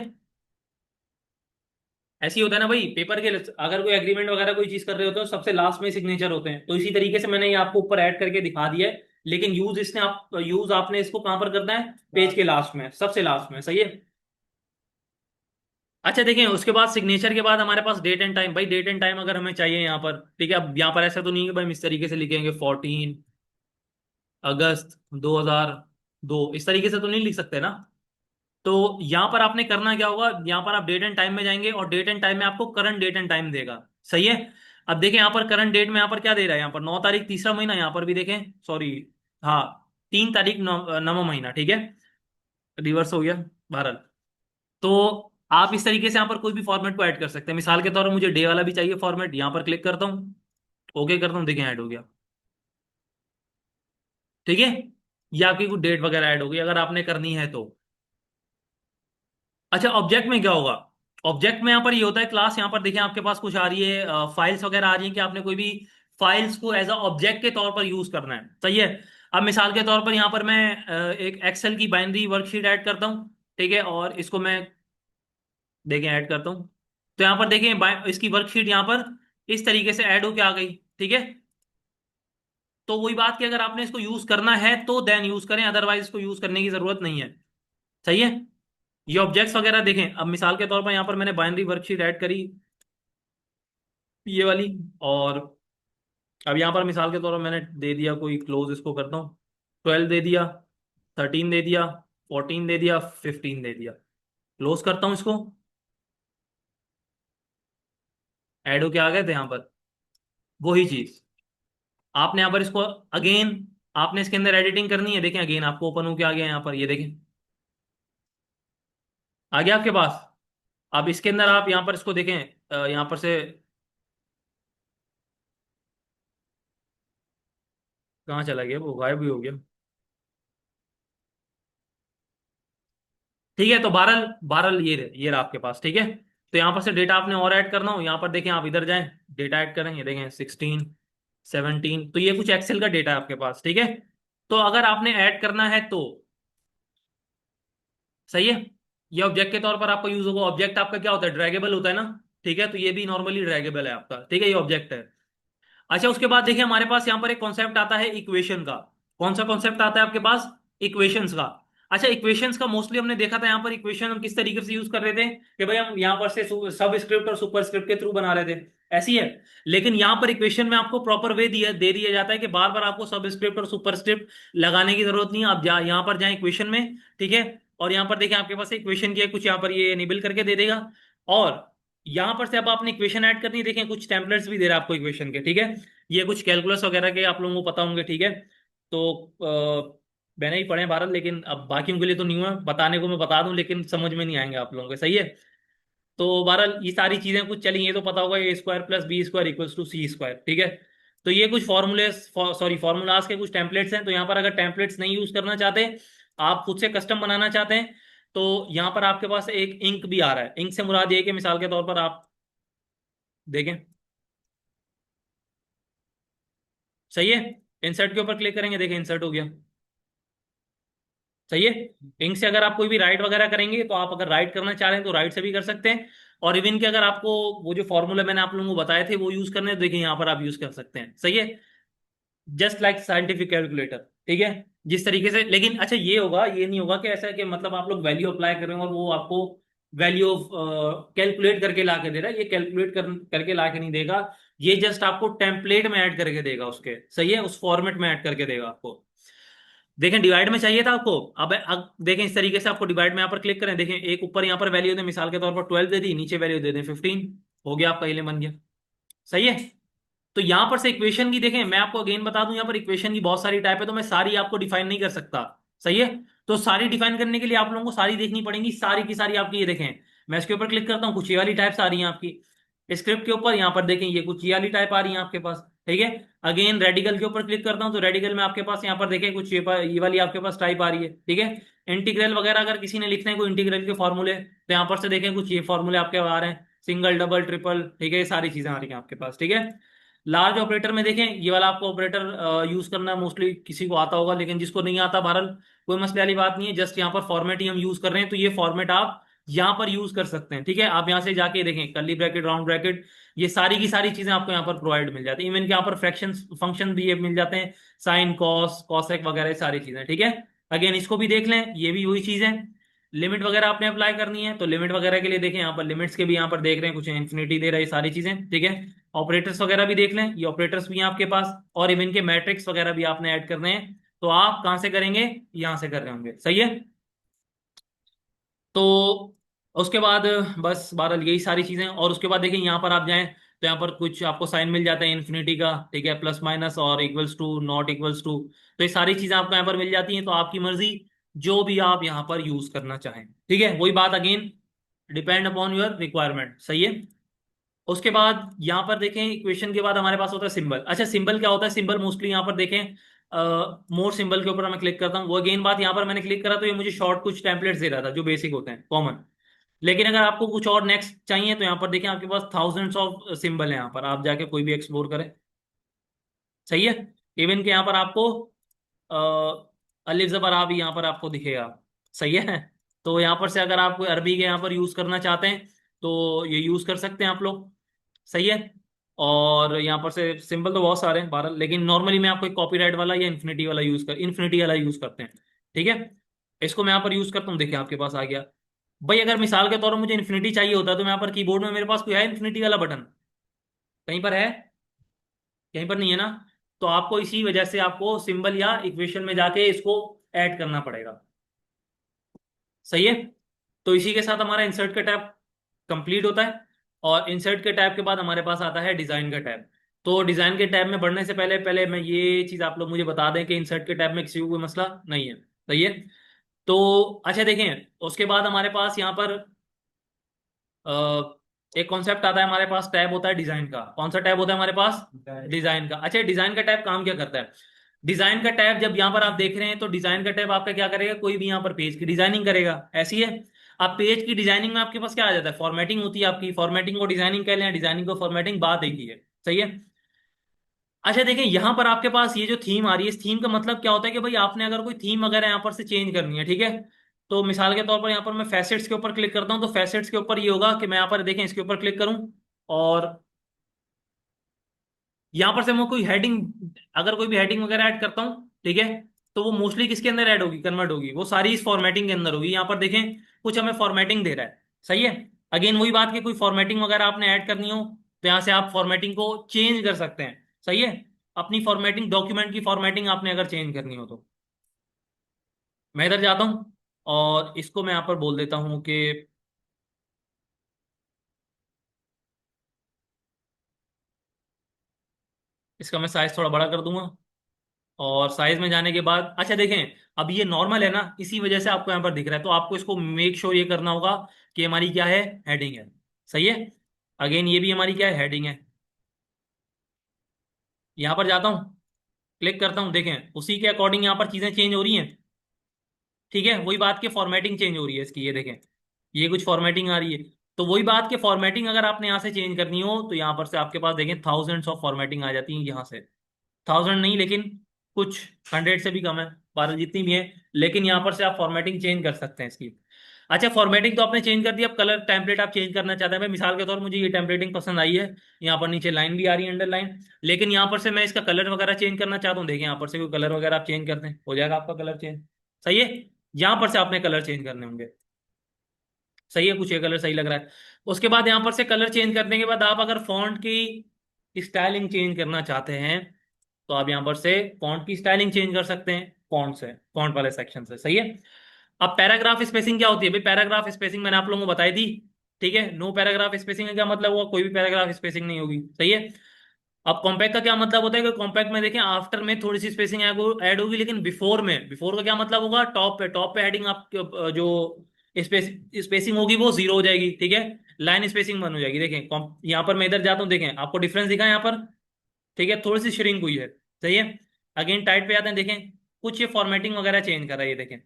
ऐसे ही होता है ना भाई, पेपर के अगर कोई एग्रीमेंट वगैरह कोई चीज कर रहे होते हो सबसे लास्ट में सिग्नेचर होते हैं, तो इसी तरीके से मैंने ये आपको ऊपर ऐड करके दिखा दिया है। लेकिन यूज आपने इसको कहां पर करना है, पेज के लास्ट में, सबसे लास्ट में। सही है। अच्छा देखें, उसके बाद सिग्नेचर के बाद हमारे पास डेट एंड टाइम। भाई डेट एंड टाइम अगर हमें चाहिए यहाँ पर, ठीक है, अब यहाँ पर ऐसा तो नहीं है कि भाई हम इस तरीके से लिखेंगे 14 अगस्त 2002, इस तरीके से तो नहीं लिख सकते ना। तो यहाँ पर आपने करना क्या होगा, यहाँ पर आप डेट एंड टाइम में जाएंगे और डेट एंड टाइम में आपको करंट डेट एंड टाइम देगा। सही है। अब देखें यहाँ पर करंट डेट में यहाँ पर क्या दे रहा है, यहाँ पर 9 तारीख तीसरा महीना, यहाँ पर भी देखें, सॉरी, हाँ, 3 तारीख नौवां महीना। ठीक है। रिवर्स हो गया, बहरहाल। तो आप इस तरीके से यहाँ पर कोई भी फॉर्मेट को ऐड कर सकते हैं। मिसाल के तौर पर मुझे डे वाला भी चाहिए फॉर्मेट, यहाँ पर क्लिक करता हूँ, ओके करता हूँ, देखें ऐड हो गया। ठीक है। ये आपकी कुछ डेट वगैरह ऐड हो गई अगर आपने करनी है तो। अच्छा, ऑब्जेक्ट में क्या होगा, ऑब्जेक्ट में यहाँ पर ये होता है क्लास, यहाँ पर देखें आपके पास कुछ आ रही है फाइल्स वगैरह आ रही है कि आपने कोई भी फाइल्स को एज अ ऑब्जेक्ट के तौर पर यूज करना है। सही है। अब मिसाल के तौर पर यहाँ पर मैं एक एक्सेल की बाइनरी वर्कशीट ऐड करता हूँ। ठीक है। और इसको मैं देखें ऐड करता हूँ, तो यहाँ पर देखें इसकी वर्कशीट यहाँ पर इस तरीके से ऐड होके आ गई। ठीक है। तो वही बात कि अगर आपने इसको यूज करना है तो देन यूज करें, अदरवाइज इसको यूज करने की जरूरत नहीं है। सही है। ये ऑब्जेक्ट्स वगैरह देखें, अब मिसाल के तौर पर यहाँ पर मैंने बाइनरी वर्कशीट ऐड करी, ये वाली। और अब यहाँ पर मिसाल के तौर पर मैंने दे दिया कोई क्लोज, इसको करता हूँ, 12 दे दिया, 13 दे दिया, 14 दे दिया, 15 दे दिया। क्लोज करता हूँ इसको। ऐड होके आ गए थे यहाँ पर, वही चीज आपने यहाँ पर इसको अगेन, आपने इसके अंदर एडिटिंग करनी है। देखें अगेन आपको ओपन होके आ गया यहाँ पर, ये देखें आ गया आपके पास। अब इसके अंदर आप यहाँ पर इसको देखें, यहाँ पर से कहाँ चला गया, वो गायब भी हो गया। ठीक है, तो बारह बारह ये रहा आपके पास। ठीक है, तो यहाँ पर से डेटा आपने और ऐड करना हो, यहाँ पर देखें आप इधर जाएं, डेटा ऐड करेंगे, देखें 16 17, तो ये कुछ एक्सेल का डेटा है आपके पास। ठीक है, तो अगर आपने ऐड करना है तो सही है, ये ऑब्जेक्ट के तौर पर आपका यूज होगा। ऑब्जेक्ट आपका क्या होता है, ड्रैगेबल होता है ना। ठीक है, तो ये भी नॉर्मली ड्रैगेबल है आपका। ठीक है, ये ऑब्जेक्ट है। अच्छा, उसके बाद देखिए हमारे पास यहाँ पर एक कॉन्सेप्ट आता है इक्वेशन का। कौन सा कॉन्सेप्ट आता है आपके पास, इक्वेशंस का। अच्छा, इक्वेशंस का मोस्टली हमने देखा था यहाँ पर इक्वेशन हम किस तरीके से यूज कर रहे थे कि भाई हम यहाँ पर से सब स्क्रिप्ट और सुपर स्क्रिप्ट के थ्रू बना रहे थे, ऐसी है। लेकिन यहाँ पर इक्वेशन में आपको प्रॉपर वे दिया जाता है कि बार बार आपको सब स्क्रिप्ट और सुपर स्क्रिप्ट लगाने की जरूरत नहीं है। आप यहाँ पर जाए इक्वेशन में, ठीक है, और यहाँ पर देखिए आपके पास इक्वेशन की है कुछ, यहाँ पर ये एनेबल करके दे देगा। और यहाँ पर से अब आपने इक्वेशन ऐड करनी है, देखें कुछ टेम्पलेट्स भी दे रहा है आपको इक्वेशन के। ठीक है, ये कुछ कैलकुलस वगैरह के आप लोगों को पता होंगे। ठीक है, तो मैंने ही पढ़े हैं भारत, लेकिन अब बाकियों के लिए तो नहीं हुआ बताने को, मैं बता दूं लेकिन समझ में नहीं आएंगे आप लोगों को। सही है, तो बहरहाल ये सारी चीजें कुछ चली, ये तो पता होगा, a square plus b square equals to c square. ठीक है, तो ये कुछ फॉर्मूले सॉरी फॉर्मूलाज के कुछ टेम्पलेट्स हैं। तो यहाँ पर अगर टेम्पलेट्स नहीं यूज करना चाहते, आप खुद से कस्टम बनाना चाहते हैं, तो यहाँ पर आपके पास एक इंक भी आ रहा है। इंक से मुराद ये है कि मिसाल के तौर पर आप देखें, सही है, इंसर्ट के ऊपर क्लिक करेंगे, देखें इंसर्ट हो गया। सही है, इंक से अगर आप कोई भी राइट वगैरह करेंगे, तो आप अगर राइट करना चाह रहे हैं तो राइट से भी कर सकते हैं। और इवन के अगर आपको वो जो फॉर्मूला मैंने आप लोगों को बताए थे वो यूज करने हैं, तो देखिए यहाँ पर आप यूज कर सकते हैं। सही है, जस्ट लाइक साइंटिफिक कैलकुलेटर। ठीक है, जिस तरीके से, लेकिन अच्छा ये होगा, ये नहीं होगा कि ऐसा है कि मतलब आप लोग वैल्यू अप्लाई कर रहे हैं और वो आपको वैल्यू कैलकुलेट करके ला के दे रहा है। ये करके ला के नहीं देगा, ये जस्ट आपको टेम्पलेट में ऐड करके देगा उसके। सही है, उस फॉर्मेट में ऐड करके देगा आपको। देखें डिवाइड में चाहिए था आपको, अब देखें इस तरीके से आपको डिवाइड में यहाँ पर क्लिक करें, देखें एक ऊपर यहाँ पर वैल्यू दे, मिसाल के तौर पर 12 दे दी, नीचे वैल्यू दे दें 15, हो गया आपका, इलेवन बन गया। सही है, तो यहां पर से इक्वेशन की देखें, मैं आपको अगेन बता दूं, यहां पर इक्वेशन की बहुत सारी टाइप है, तो मैं सारी आपको डिफाइन नहीं कर सकता। सही है, तो सारी डिफाइन करने के लिए आप लोगों को सारी देखनी पड़ेंगी, सारी की सारी आपकी। ये देखें, मैं इसके ऊपर क्लिक करता हूँ, कुछ ये वाली टाइप्स आ रही हैं आपकी स्क्रिप्ट के ऊपर, यहाँ पर देखें ये कुछ ये वाली टाइप आ रही है आपके पास। ठीक है, अगेन रेडिकल के ऊपर क्लिक करता हूँ, तो रेडिकल में आपके पास यहाँ पर देखें कुछ ये वाली आपके पास टाइप आ रही है। ठीक है, इंटीग्रल वगैरह अगर किसी ने लिखने हैं कोई इंटीग्रल के फॉर्मूले, तो यहाँ पर से देखें कुछ ये फॉर्मूले आपके आ रहे हैं, सिंगल डबल ट्रिपल। ठीक है, ये सारी चीजें आ रही हैं आपके पास। ठीक है, लार्ज ऑपरेटर में देखें, ये वाला आपको ऑपरेटर यूज करना मोस्टली किसी को आता होगा, लेकिन जिसको नहीं आता बहरहाल कोई मसले वाली बात नहीं है, जस्ट यहाँ पर फॉर्मेट ही हम यूज कर रहे हैं, तो ये फॉर्मेट आप यहाँ पर यूज कर सकते हैं। ठीक है, आप यहाँ से जाके देखें कर्ली ब्रैकेट, राउंड ब्रैकेट, ये सारी की सारी चीजें आपको यहाँ पर प्रोवाइड मिल जाती है। इवन के यहाँ पर फ्रैक्शन फंक्शन भी ये मिल जाते हैं, साइन कॉस कॉसेक वगैरह सारी चीजें। ठीक है, अगेन इसको भी देख लें, ये भी वही चीज है। लिमिट वगैरह आपने अप्लाई करनी है, तो लिमिट वगैरह के लिए देखें यहाँ पर लिमिट्स के भी यहाँ पर देख रहे हैं कुछ इन्फिनिटी दे रहा है, ये सारी चीजें। ठीक है, ऑपरेटर्स वगैरह भी देख लें, ये ऑपरेटर्स भी हैं आपके पास, और इवन के मैट्रिक्स वगैरह भी आपने ऐड करने हैं, तो आप कहाँ से करेंगे, यहाँ से कर रहे होंगे। सही है, तो उसके बाद बस बहरहाल यही सारी चीजें। और उसके बाद देखिए यहाँ पर आप जाएं, तो यहाँ पर कुछ आपको साइन मिल जाता है इन्फिनिटी का। ठीक है, प्लस माइनस और equals to, not equals to, तो ये सारी चीजें आपको यहाँ पर मिल जाती हैं, तो आपकी मर्जी जो भी आप यहाँ पर यूज करना चाहें। ठीक है, वही बात again, depend upon your requirement. सही है, उसके बाद यहाँ पर देखें इक्वेशन के बाद हमारे पास होता है सिंबल। अच्छा, सिंबल क्या होता है, सिंबल मोस्टली यहाँ पर देखें मोर सिंबल के ऊपर मैं क्लिक करता हूँ, वो अगेन बात, यहाँ पर मैंने क्लिक करा तो ये मुझे शॉर्ट कुछ टेम्पलेट्स दे रहा था जो बेसिक होते हैं कॉमन। लेकिन अगर आपको कुछ और नेक्स्ट चाहिए, तो यहाँ पर देखें आपके पास थाउजेंड्स ऑफ सिंबल है, यहाँ पर आप जाके कोई भी एक्सप्लोर करें। सही है, इवन के यहाँ पर आपको अलिफ जबर आ भी यहाँ पर आपको दिखेगा। सही है, तो यहाँ पर से अगर आप कोई अरबी के यहाँ पर यूज करना चाहते हैं, तो ये यूज कर सकते हैं आप लोग। सही है, और यहाँ पर से सिंबल तो बहुत सारे हैं 12, लेकिन नॉर्मली मैं आपको एक कॉपीराइट वाला या इन्फिनिटी वाला यूज करते हैं। ठीक है, इसको मैं यहाँ पर यूज करता हूँ, देखिए आपके पास आ गया। भाई अगर मिसाल के तौर पर मुझे इन्फिनिटी चाहिए होता तो मैं यहाँ पर कीबोर्ड में मेरे पास कोई है इन्फिनिटी वाला बटन, कहीं पर है, कहीं पर नहीं है ना। तो आपको इसी वजह से आपको सिंबल या इक्वेशन में जाके इसको ऐड करना पड़ेगा। सही है, तो इसी के साथ हमारा इंसर्ट का टैब कंप्लीट होता है। और इंसर्ट के टैब के बाद हमारे पास आता है डिजाइन का टैब। तो डिजाइन के टैब में बढ़ने से पहले पहले मैं ये चीज आप लोग मुझे बता दें कि इंसर्ट के टैब में किसी को कोई मसला नहीं है। सही है। तो अच्छा देखें, उसके बाद हमारे पास यहाँ पर एक कॉन्सेप्ट आता है, हमारे पास टैब होता है डिजाइन का। कौन सा टैब होता है हमारे पास? डिजाइन का। अच्छा, डिजाइन का टैब काम क्या करता है? डिजाइन का टैब जब यहाँ पर आप देख रहे हैं तो डिजाइन का टैब आपका क्या करेगा, कोई भी यहाँ पर पेज की डिजाइनिंग करेगा। ऐसी है। अब पेज की डिजाइनिंग में आपके पास क्या आ जाता है, फॉर्मेटिंग होती है आपकी। फॉर्मेटिंग को डिजाइनिंग कह लें, डिजाइनिंग को फॉर्मेटिंग, बात एक ही है। सही है। अच्छा देखें, यहां पर आपके पास ये जो थीम आ रही है, इस थीम का मतलब क्या होता है कि भाई आपने अगर कोई थीम वगैरह यहाँ पर से चेंज करनी है, ठीक है। तो मिसाल के तौर पर यहाँ पर मैं फैसेट्स के ऊपर क्लिक करता हूँ, तो फैसेट्स के ऊपर ये होगा कि मैं यहाँ पर देखें इसके ऊपर क्लिक करूँ, और यहाँ पर से मैं कोई हेडिंग, अगर कोई भी हेडिंग वगैरह ऐड करता हूँ, ठीक है, तो वो मोस्टली किसके अंदर ऐड होगी, कन्वर्ट होगी, वो सारी इस फॉर्मेटिंग के अंदर होगी। यहाँ पर देखें कुछ हमें फॉर्मेटिंग दे रहा है। सही है। अगेन वही बात कि कोई फॉर्मेटिंग वगैरह आपने ऐड करनी हो तो यहाँ से आप फॉर्मेटिंग को चेंज कर सकते हैं। सही है। अपनी फॉर्मेटिंग, डॉक्यूमेंट की फॉर्मेटिंग आपने अगर चेंज करनी हो तो मैं इधर जाता हूँ और इसको मैं यहाँ पर बोल देता हूँ कि इसका मैं साइज थोड़ा बड़ा कर दूंगा। और साइज में जाने के बाद अच्छा देखें, अब ये नॉर्मल है ना, इसी वजह से आपको यहाँ पर दिख रहा है, तो आपको इसको मेक श्योर ये करना होगा कि हमारी क्या है, हेडिंग है। सही है। अगेन ये भी हमारी क्या है, हेडिंग है। यहाँ पर जाता हूँ, क्लिक करता हूँ, देखें उसी के अकॉर्डिंग यहाँ पर चीजें चेंज हो रही हैं। ठीक है, वही बात की फॉर्मेटिंग चेंज हो रही है इसकी, ये देखें, ये कुछ फॉर्मेटिंग आ रही है। तो वही बात की फॉर्मेटिंग अगर आपने यहाँ से चेंज करनी हो तो यहाँ पर से आपके पास देखें थाउजेंड्स ऑफ फॉर्मेटिंग आ जाती है यहाँ से। थाउजेंड नहीं, लेकिन कुछ हंड्रेड से भी कम है, 12 जितनी भी है, लेकिन यहाँ पर से आप फॉर्मेटिंग चेंज कर सकते हैं इसकी। अच्छा, फॉर्मेटिंग तो आपने चेंज कर दी, अब कलर टेम्पलेट आप चेंज करना चाहते हैं। मैं मिसाल के तौर पर मुझे ये टेम्पलेटिंग पसंद आई है, यहाँ पर नीचे लाइन भी आ रही है, अंडरलाइन, लेकिन यहाँ पर से मैं इसका कलर वगैरह चेंज करना चाहता हूँ। देखिए यहाँ पर से कोई कलर वगैरह आप चेंज करते हैं, हो जाएगा आपका कलर चेंज। सही है। यहाँ पर से आपने कलर चेंज करने होंगे। सही है, कुछ ये कलर सही लग रहा है। उसके बाद यहाँ पर से कलर चेंज करने के बाद आप अगर फॉन्ट की स्टाइलिंग चेंज करना चाहते हैं तो आप यहाँ पर से फॉन्ट की स्टाइलिंग चेंज कर सकते हैं, फॉन्ट से, फॉन्ट वाले सेक्शन से। सही है। अब पैराग्राफ स्पेसिंग क्या होती है भाई, पैराग्राफ स्पेसिंग मैंने आप लोगों को बताई थी। ठीक है, नो पैराग्राफ स्पेसिंग का क्या मतलब हुआ, कोई भी पैराग्राफ स्पेसिंग नहीं होगी। सही है। अब कॉम्पैक्ट का क्या मतलब होता है कि कॉम्पैक्ट में देखें आफ्टर में थोड़ी सी स्पेसिंग ऐड होगी, लेकिन बिफोर में, बिफोर का क्या मतलब होगा, टॉप पे हेडिंग आप जो स्पेसिंग होगी वो जीरो हो जाएगी। ठीक है। लाइन स्पेसिंग वन हो जाएगी। देखें यहाँ पर मैं इधर जाता हूँ, देखें आपको डिफरेंस दिखा है यहाँ पर। ठीक है, थोड़ी सी श्रिंक हुई है। सही है। अगेन टाइट पे आते हैं, देखें कुछ ये फॉर्मेटिंग वगैरह चेंज कर रहा है, ये देखें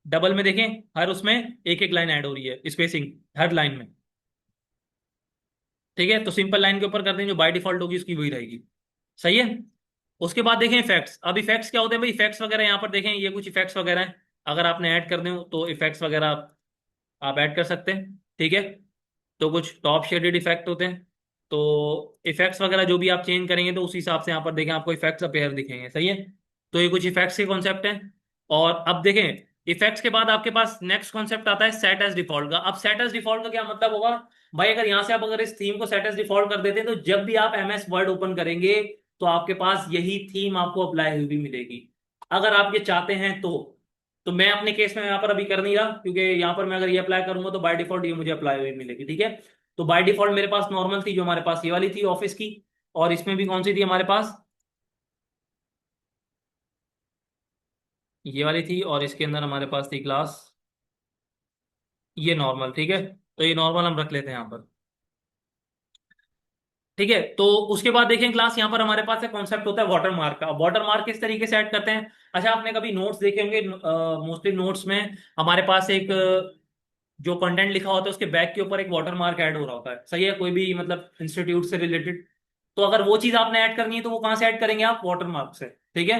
डबल में, देखें हर उसमें एक एक लाइन ऐड हो रही है, स्पेसिंग हर लाइन में। ठीक है, तो सिंपल लाइन के ऊपर कर दें, जो बाय डिफॉल्ट होगी उसकी वही रहेगी। सही है। उसके बाद देखें इफेक्ट्स। अब इफेक्ट्स क्या होते हैं भाई, इफेक्ट्स वगैरह यहाँ पर देखें, ये कुछ इफेक्ट्स वगैरह हैं, अगर आपने ऐड कर दें तो इफेक्ट्स वगैरह आप ऐड कर सकते हैं। ठीक है। तो कुछ टॉप शेडेड इफेक्ट होते हैं, तो इफेक्ट्स वगैरह जो भी आप चेंज करेंगे तो उस हिसाब से यहाँ पर देखें आपको इफेक्ट्स अपेयर दिखेंगे। सही है। तो ये कुछ इफेक्ट्स के कॉन्सेप्ट हैं। और अब देखें इफेक्ट्स के बाद आपके पास नेक्स्ट कॉन्सेप्ट आता है सेट एज डिफॉल्ट का। अब सेट एज डिफॉल्ट का क्या मतलब होगा भाई, अगर यहाँ से आप अगर इस थीम को सेट एज डिफॉल्ट कर देते हैं तो जब भी आप एमएस वर्ड ओपन करेंगे तो आपके पास यही थीम आपको अप्लाई हुई भी मिलेगी, अगर आप ये चाहते हैं तो मैं अपने केस में यहाँ पर अभी कर नहीं रहा, क्योंकि यहाँ पर मैं अगर ये अप्लाई करूंगा तो बाय डिफॉल्ट ये मुझे अप्लाई हुई मिलेगी। ठीक है। तो बाय डिफॉल्ट मेरे पास नॉर्मल थी, जो हमारे पास ये वाली थी ऑफिस की, और इसमें भी कौन सी थी हमारे पास, ये वाली थी, और इसके अंदर हमारे पास थी क्लास ये नॉर्मल। ठीक है, तो ये नॉर्मल हम रख लेते हैं यहाँ पर। ठीक है, तो उसके बाद देखें क्लास, यहाँ पर हमारे पास एक कॉन्सेप्ट होता है वाटर मार्क का। वाटर मार्क किस तरीके से ऐड करते हैं, अच्छा आपने कभी नोट्स देखे होंगे, मोस्टली नोट्स में हमारे पास एक जो कंटेंट लिखा होता है उसके बैक के ऊपर एक वाटर मार्क ऐड हो रहा होता है। सही है, कोई भी मतलब इंस्टीट्यूट से रिलेटेड। तो अगर वो चीज आपने ऐड करनी है तो वो कहाँ से ऐड करेंगे आप, वाटर मार्क से। ठीक है।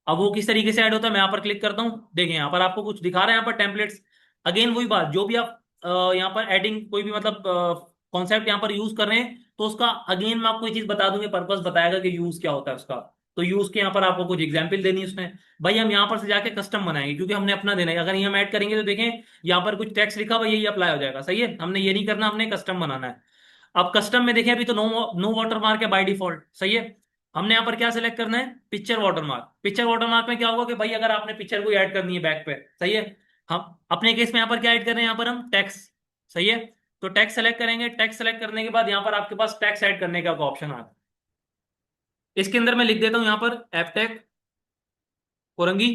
अब वो किस तरीके से ऐड होता है, मैं यहाँ पर क्लिक करता हूँ, देखें यहाँ पर आपको कुछ दिखा रहा है, यहाँ पर टेम्पलेट्स। अगेन वही बात, जो भी आप यहाँ पर एडिंग कोई भी मतलब कॉन्सेप्ट यहाँ पर यूज कर रहे हैं तो उसका अगेन मैं आपको ये चीज बता दूंगी, पर्पस बताएगा कि यूज क्या होता है उसका। तो यूज के यहाँ पर आपको कुछ एग्जाम्पल देनी है उसमें। भाई हम यहाँ पर से जाके कस्टम बनाएंगे, क्योंकि हमने अपना देना है। अगर ये हम ऐड करेंगे तो देखें यहाँ पर कुछ टेक्स्ट लिखा हुआ, यही अप्लाई हो जाएगा। सही है, हमने ये नहीं करना, हमने कस्टम बनाना है। अब कस्टम में देखें अभी तो नो नो वाटर मार्क है बाय डिफॉल्ट। सही है। हमने यहाँ पर क्या सेलेक्ट करना है, picture water mark. Picture water mark में क्या होगा कि भाई अगर आपने पिक्चर को ऐड करनी है बैक पे, सही है, हम अपने केस में यहाँ पर क्या ऐड कर रहे हैं, यहाँ पर हम टेक्स्ट। सही है। तो टेक्स्ट सेलेक्ट करेंगे, टेक्स्ट सेलेक्ट करने के बाद यहाँ पर आपके पास टेक्स्ट ऐड करने का ऑप्शन आता है। इसके अंदर मैं लिख देता हूँ यहाँ पर एफटेक कोरंगी,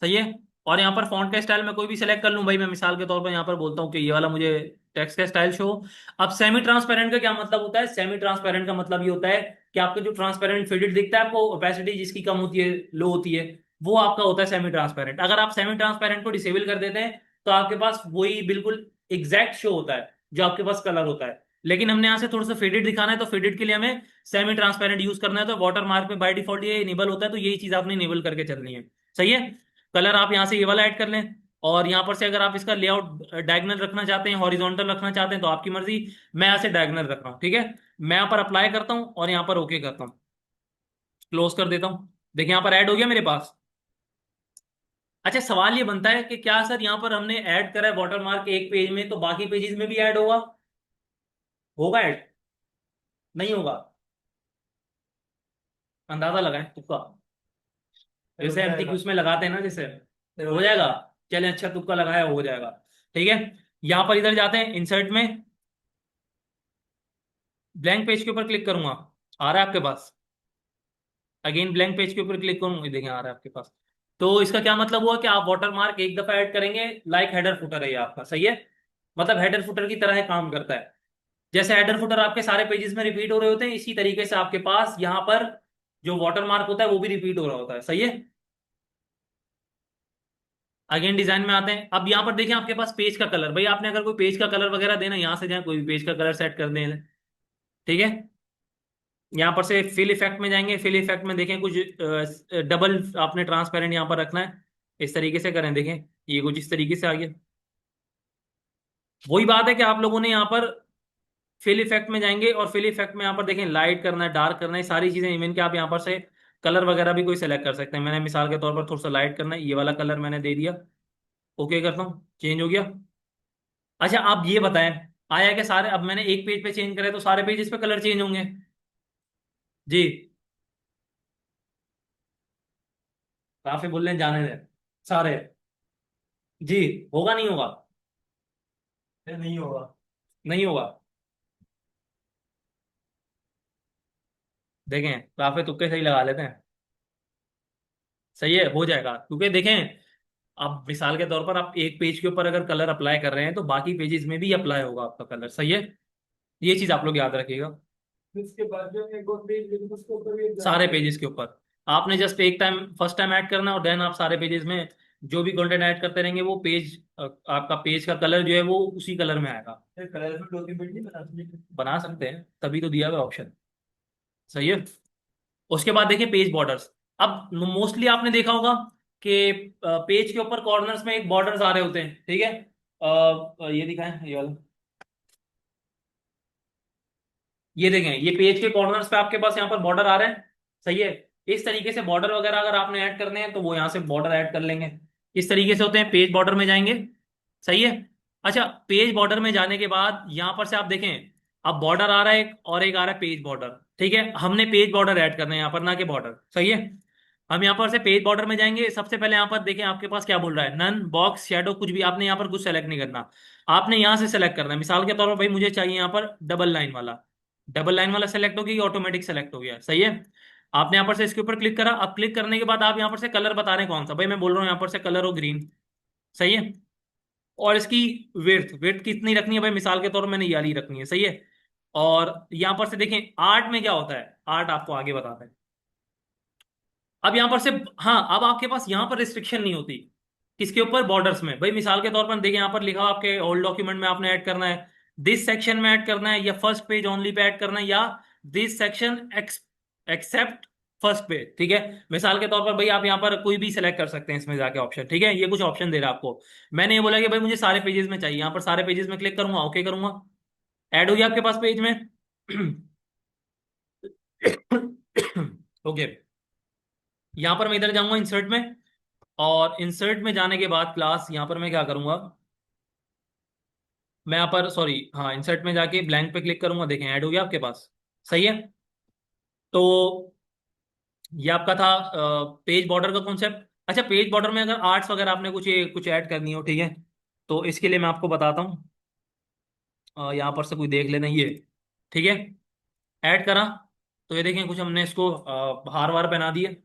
सही है। और यहाँ पर फॉन्ट का स्टाइल मैं कोई भी सिलेक्ट कर लूँ भाई, मैं मिसाल के तौर पर यहाँ पर बोलता हूँ कि ये वाला मुझे टेक्स्ट का स्टाइल शो। अब सेमी ट्रांसपेरेंट का क्या मतलब होता है? सेमी ट्रांसपेरेंट का मतलब ये होता है कि आपका जो ट्रांसपेरेंट फिल्ड दिखता है आपको, ओपेसिटी जिसकी कम होती है, लो होती है, वो आपका होता है सेमी ट्रांसपेरेंट। अगर आप सेमी ट्रांसपेरेंट को डिसेबल कर देते हैं तो आपके पास वही बिल्कुल एग्जैक्ट शो होता है जो आपके पास कलर होता है। लेकिन हमने यहाँ से थोड़ा सा फेडेड दिखाना है, तो फेडेड के लिए हमें सेमी ट्रांसपेरेंट यूज करना है। तो वाटर मार्क में बाय डिफॉल्ट ये इनेबल होता है, तो यही चीज आपने इनेबल करके चलनी है, सही है। कलर आप यहाँ से ये वाला ऐड कर लें। और यहाँ पर से अगर आप इसका लेआउट डायगोनल रखना चाहते हैं, हॉरिजॉन्टल रखना चाहते हैं, तो आपकी मर्जी। मैं यहाँ से डायगोनल रख रहा हूँ, ठीक है। मैं यहाँ पर अप्लाई करता हूँ और यहाँ पर ओके करता हूँ, क्लोज कर देता हूँ। देखिए यहाँ पर ऐड हो गया मेरे पास। अच्छा, सवाल ये बनता है कि क्या सर यहाँ पर हमने ऐड करा है वाटर मार्क एक पेज में, तो बाकी पेजेस में भी ऐड होगा? होगा ऐड? नहीं होगा? अंदाजा लगाएं तुक्का, जैसे एमसीक्यूज में लगाते हैं ना, जैसे हो जाएगा। चलें, अच्छा तुक्का लगाया, हो जाएगा, ठीक है। यहां पर इधर जाते हैं इंसर्ट में, ब्लैंक पेज के ऊपर क्लिक करूंगा, आ रहा है आपके पास। अगेन ब्लैंक पेज के ऊपर क्लिक करूंगा, देखें आ रहा है आपके पास। तो इसका क्या मतलब हुआ कि आप वाटर मार्क एक दफा ऐड करेंगे, लाइक हेडर फुटर है ये आपका, सही है। मतलब हेडर फुटर की तरह है, काम करता है। जैसे हेडर फुटर आपके सारे पेजेस में रिपीट हो रहे होते हैं, इसी तरीके से आपके पास यहाँ पर जो वाटर मार्क होता है वो भी रिपीट हो रहा होता है, सही है। अगेन डिजाइन में आते हैं। अब यहाँ पर देखिए आपके पास पेज का कलर, भाई आपने अगर कोई पेज का कलर वगैरह देना, यहाँ से जाए कोई भी पेज का कलर सेट कर दें, ठीक है। यहाँ पर से फिल इफेक्ट में जाएंगे, फिल इफेक्ट में देखें कुछ डबल आपने ट्रांसपेरेंट यहाँ पर रखना है, इस तरीके से करें, देखें ये कुछ इस तरीके से आ गया। वही बात है कि आप लोगों ने यहाँ पर फिल इफेक्ट में जाएंगे और फिल इफेक्ट में यहाँ पर देखें लाइट करना है, डार्क करना है, सारी चीजें। इवन कि आप यहाँ पर से कलर वगैरह भी कोई सेलेक्ट कर सकते हैं। मैंने मिसाल के तौर पर थोड़ा सा लाइट करना है, ये वाला कलर मैंने दे दिया, ओके करता हूँ, चेंज हो गया। अच्छा आप ये बताएं, आया कि सारे, अब मैंने एक पेज पे चेंज करे तो सारे पेजेस पे कलर चेंज होंगे? जी, काफी बोल रहे हैं, जाने दें सारे। जी, होगा नहीं होगा? नहीं होगा। नहीं होगा? देखें काफी तुक्के सही लगा लेते हैं, सही है, हो जाएगा। क्योंकि देखें, अब मिसाल के तौर पर आप एक पेज के ऊपर अगर कलर अप्लाई कर रहे हैं तो बाकी पेजेस में भी अप्लाई होगा आपका कलर, सही है। ये चीज आप लोग याद रखिएगा। इसके बाद जो एक और पेज लिखो, उसके ऊपर भी सारे पेजेस के ऊपर आपने जस्ट एक टाइम फर्स्ट टाइम ऐड करना, और देन आप सारे पेजेस में जो भी कंटेंट ऐड करते रहेंगे, वो पेज आपका पेज का कलर जो है वो उसी कलर में आएगा। कलरफुल डॉक्यूमेंट नहीं बना सकते हैं, तभी तो दिया हुआ ऑप्शन, सही है। उसके बाद देखिए पेज बॉर्डर्स। अब मोस्टली आपने देखा होगा कि पेज के ऊपर कॉर्नर्स में एक बॉर्डर्स आ रहे होते हैं, ठीक है। ये दिखाएं, ये वाला, ये देखें, ये पेज के कॉर्नर्स पे आपके पास यहाँ पर बॉर्डर आ रहे हैं, सही है। इस तरीके से बॉर्डर वगैरह अगर आपने ऐड करने हैं तो वो यहाँ से बॉर्डर ऐड कर लेंगे। इस तरीके से होते हैं, पेज बॉर्डर में जाएंगे, सही है। अच्छा, पेज बॉर्डर में जाने के बाद यहाँ पर से आप देखें, अब बॉर्डर आ रहा है एक, और एक आ रहा है पेज बॉर्डर, ठीक है। हमने पेज बॉर्डर ऐड करना है यहाँ पर, ना कि बॉर्डर, सही है। हम यहाँ पर से पेज बॉर्डर में जाएंगे। सबसे पहले यहाँ पर देखें आपके पास क्या बोल रहा है, नन, बॉक्स, शेडो, कुछ भी आपने यहाँ पर कुछ सेलेक्ट नहीं करना। आपने यहाँ से सेलेक्ट करना है। मिसाल के तौर पर भाई मुझे चाहिए यहाँ पर डबल लाइन वाला, डबल लाइन वाला सेलेक्ट हो गया, ऑटोमेटिक सेलेक्ट हो गया, सही है। आपने यहाँ पर से इसके ऊपर क्लिक करा। अब क्लिक करने के बाद आप यहाँ पर से कलर बता रहे हैं कौन सा, भाई मैं बोल रहा हूँ यहाँ पर से कलर हो ग्रीन, सही है। और इसकी विड्थ विड्थ कितनी रखनी है, भाई मिसाल के तौर पर मैंने ये वाली रखनी है, सही है। और यहाँ पर से देखें आर्ट में क्या होता है, आर्ट आपको आगे बताता है। अब यहां पर से, हाँ, अब आपके पास यहां पर रिस्ट्रिक्शन नहीं होती, किसके ऊपर, बॉर्डर्स में। भाई मिसाल के तौर पर देखिए यहाँ पर लिखा हुआ आपके ओल्ड डॉक्यूमेंट में आपने ऐड करना है, दिस सेक्शन में ऐड करना है, या first page only pay add करना है, या this section accept first page, ठीक है। मिसाल के तौर पर भाई आप यहाँ पर कोई भी सिलेक्ट कर सकते हैं इसमें जाके ऑप्शन, ठीक है। ये कुछ ऑप्शन दे रहा है आपको। मैंने ये बोला कि भाई मुझे सारे पेजेस में चाहिए, यहाँ पर सारे पेजेस में क्लिक करूंगा, ओके करूंगा, ऐड हो गया आपके पास पेज में। ओके, यहाँ पर मैं इधर जाऊंगा इंसर्ट में, और इंसर्ट में जाने के बाद क्लास यहाँ पर मैं क्या करूंगा, मैं यहाँ पर सॉरी, हाँ, इंसर्ट में जाके ब्लैंक पे क्लिक करूंगा, देखें ऐड हो गया आपके पास, सही है। तो ये आपका था पेज बॉर्डर का कॉन्सेप्ट। अच्छा, पेज बॉर्डर में अगर आर्ट्स वगैरह आपने कुछ कुछ ऐड करनी हो, ठीक है, तो इसके लिए मैं आपको बताता हूँ। यहाँ पर से कोई देख लेना ये। ठीक है, ऐड करा। तो ये देखें कुछ हमने इसको हार वार पहना दिए।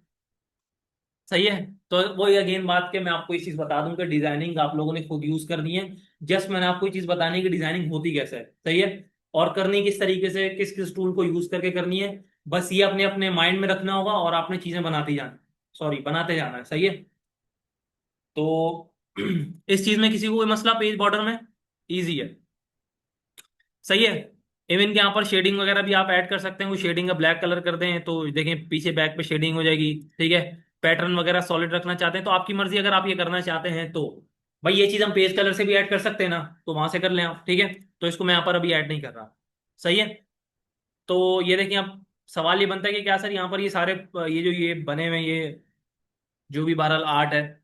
सही है। तो वो ये अगेन बात के मैं आपको इस चीज बता दूं कि डिजाइनिंग आप लोगों ने खुद यूज करनी है। जस्ट मैंने आपको ये चीज बतानी है कि डिजाइनिंग होती कैसे है। सही है। और करनी किस तरीके से, किस किस टूल को यूज करके करनी है, बस ये अपने अपने माइंड में रखना होगा और आपने चीजें बनाती जाना, सॉरी बनाते जाना है। सही है। तो इस चीज में किसी को कोई मसला पेज बॉर्डर में, इजी है। सही है। इवन के यहाँ पर शेडिंग वगैरह भी आप ऐड कर सकते हैं, कोई शेडिंग का ब्लैक कलर कर दें तो देखें पीछे बैक पे शेडिंग हो जाएगी। ठीक है। पैटर्न वगैरह सॉलिड रखना चाहते हैं तो आपकी मर्जी, अगर आप ये करना चाहते हैं तो भाई ये चीज हम पेज कलर से भी ऐड कर सकते हैं ना, तो वहां से कर लें आप। ठीक है। तो इसको मैं यहाँ पर अभी ऐड नहीं कर रहा। सही है। तो ये देखिए अब सवाल ये बनता है कि क्या सर यहाँ पर ये सारे ये जो ये बने हुए हैं, ये जो भी बहरहाल आर्ट है,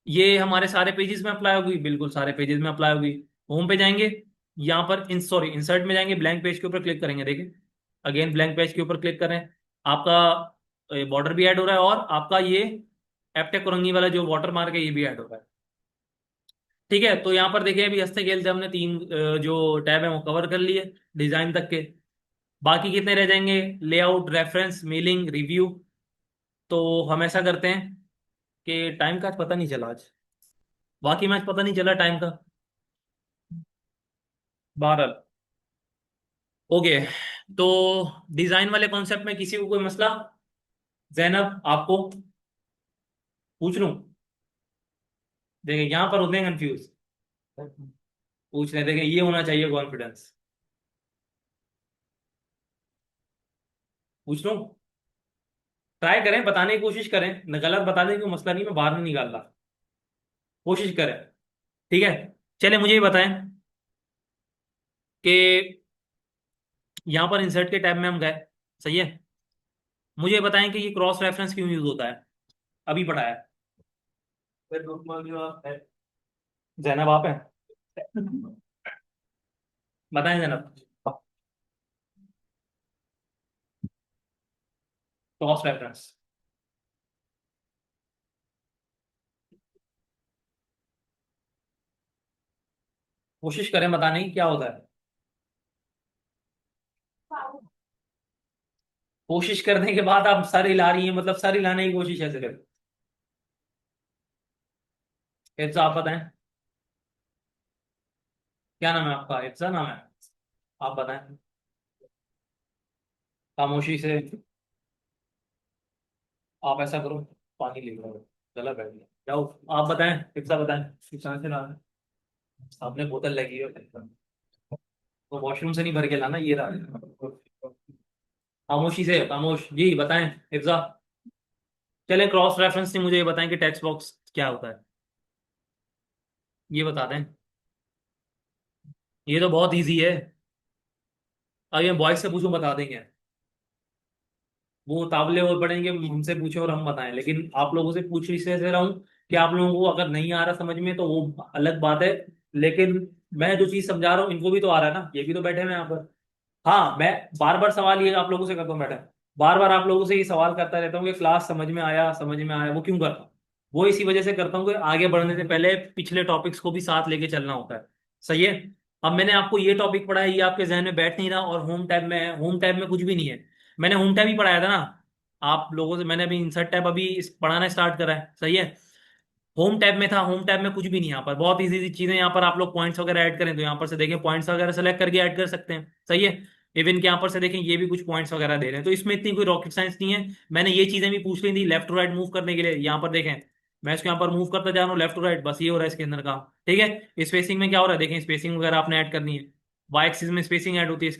ये हमारे सारे पेजेस में अप्लाई होगी? बिल्कुल सारे पेजेस में अप्लाई होगी। होम पे जाएंगे, यहाँ पर इन सॉरी इंसर्ट में जाएंगे, ब्लैंक पेज के ऊपर क्लिक करेंगे। देखिए अगेन ब्लैंक पेज के ऊपर क्लिक करें, आपका बॉर्डर भी ऐड हो रहा है और आपका ये एप्टेक कुरंगी वाला जो वाटर मार्क है ये भी ऐड हो रहा है। ठीक है। तो यहाँ पर देखिए अभी हंसते खेलते हमने तीन जो टैब है वो कवर कर लिए डिजाइन तक के। बाकी कितने रह जाएंगे? Layout, reference, mailing, review. तो हम ऐसा करते हैं कि टाइम का आज पता नहीं चला आज, बाकी मैच पता नहीं चला टाइम का। बहरहाल ओके। तो डिजाइन वाले कॉन्सेप्ट में किसी को कोई मसला? जैनब आपको पूछ लूं? देखिए यहां पर होते हैं कंफ्यूज, पूछ रहे देखिए ये होना चाहिए कॉन्फिडेंस। पूछ लूं? ट्राई करें, बताने की कोशिश करें, न गलत बता दें कोई मसला नहीं, मैं बाहर नहीं निकाल रहा। कोशिश करें। ठीक है। चले मुझे ये बताएं कि यहां पर इंसर्ट के टैब में हम गए। सही है। मुझे ये बताएं कि ये क्रॉस रेफरेंस क्यों यूज होता है? अभी पढ़ाया है। जैनब आप हैं? बताएं जैनब। क्रॉस रेफरेंस कोशिश करें बताने की क्या होता है। कोशिश करने के बाद आप सर हिला रही हैं, मतलब सर हिलाने की कोशिश ऐसे करें। इफ्सा आप बताएं, क्या नाम है आपका? इफ्सा नाम है? आप बताएं। खामोशी से। आप ऐसा करो, पानी ले लो, गला बैठ गया, जाओ। आप बताएं, इफ्सा बताएं। इफ्सा से नाम है, आपने बोतल लगी है तो वॉशरूम से नहीं भर के लाना, ये रहा। खामोशी से, खामोश जी, बताएं इफ्सा। चले क्रॉस रेफरेंस नहीं, मुझे ये बताएं कि टेक्स्ट बॉक्स क्या होता है, ये बता दें। ये तो बहुत इजी है। अभी मैं बॉयज से पूछूं बता देंगे? वो तावले और पढ़ेंगे हमसे पूछे और हम बताएं, लेकिन आप लोगों से पूछ इसलिए से रहा हूं कि आप लोगों को अगर नहीं आ रहा समझ में तो वो अलग बात है, लेकिन मैं जो चीज समझा रहा हूँ इनको भी तो आ रहा है ना, ये भी तो बैठे हुए हैं यहाँ पर। हाँ मैं बार बार सवाल ये आप लोगों से करता हूँ बेटा, बार बार आप लोगों से ये सवाल करता रहता हूँ कि क्लास समझ में आया, समझ में आया। वो क्यों करता हूँ? वो इसी वजह से करता हूँ कि आगे बढ़ने से पहले पिछले टॉपिक्स को भी साथ लेके चलना होता है। सही है। अब मैंने आपको ये टॉपिक पढ़ाया, ये आपके जहन में बैठ नहीं रहा और होम टैब में है, होम टैब में कुछ भी नहीं है। मैंने होम टैब ही पढ़ाया था ना आप लोगों से, मैंने अभी इंसर्ट टैब अभी पढ़ाना स्टार्ट करा है। सही है। होम टैब में था, होम टैब में कुछ भी नहीं। यहाँ पर बहुत इजी सी चीजें, यहाँ पर आप लोग पॉइंट्स वगैरह ऐड करें तो यहाँ पर से देखें पॉइंट्स वगैरह सेलेक्ट करके ऐड कर सकते हैं। सही है। इवन के यहाँ पर से देखें ये भी कुछ पॉइंट्स वगैरह दे रहे हैं, तो इसमें इतनी कोई रॉकेट साइंस नहीं है। मैंने ये चीजें भी पूछ ली थी लेफ्ट टू राइट मूव करने के लिए, यहाँ पर देखें मैं इसको यहाँ पर मूव करता जा रहा हूँ लेफ्ट टू राइट, बस ये हो रहा है इसके अंदर काम। ठीक है। स्पेसिंग में क्या हो रहा है देखें, स्पेसिंग वगैरह आपने ऐड करनी है, वाई एक्सिस में स्पेसिंग ऐड होती है इसके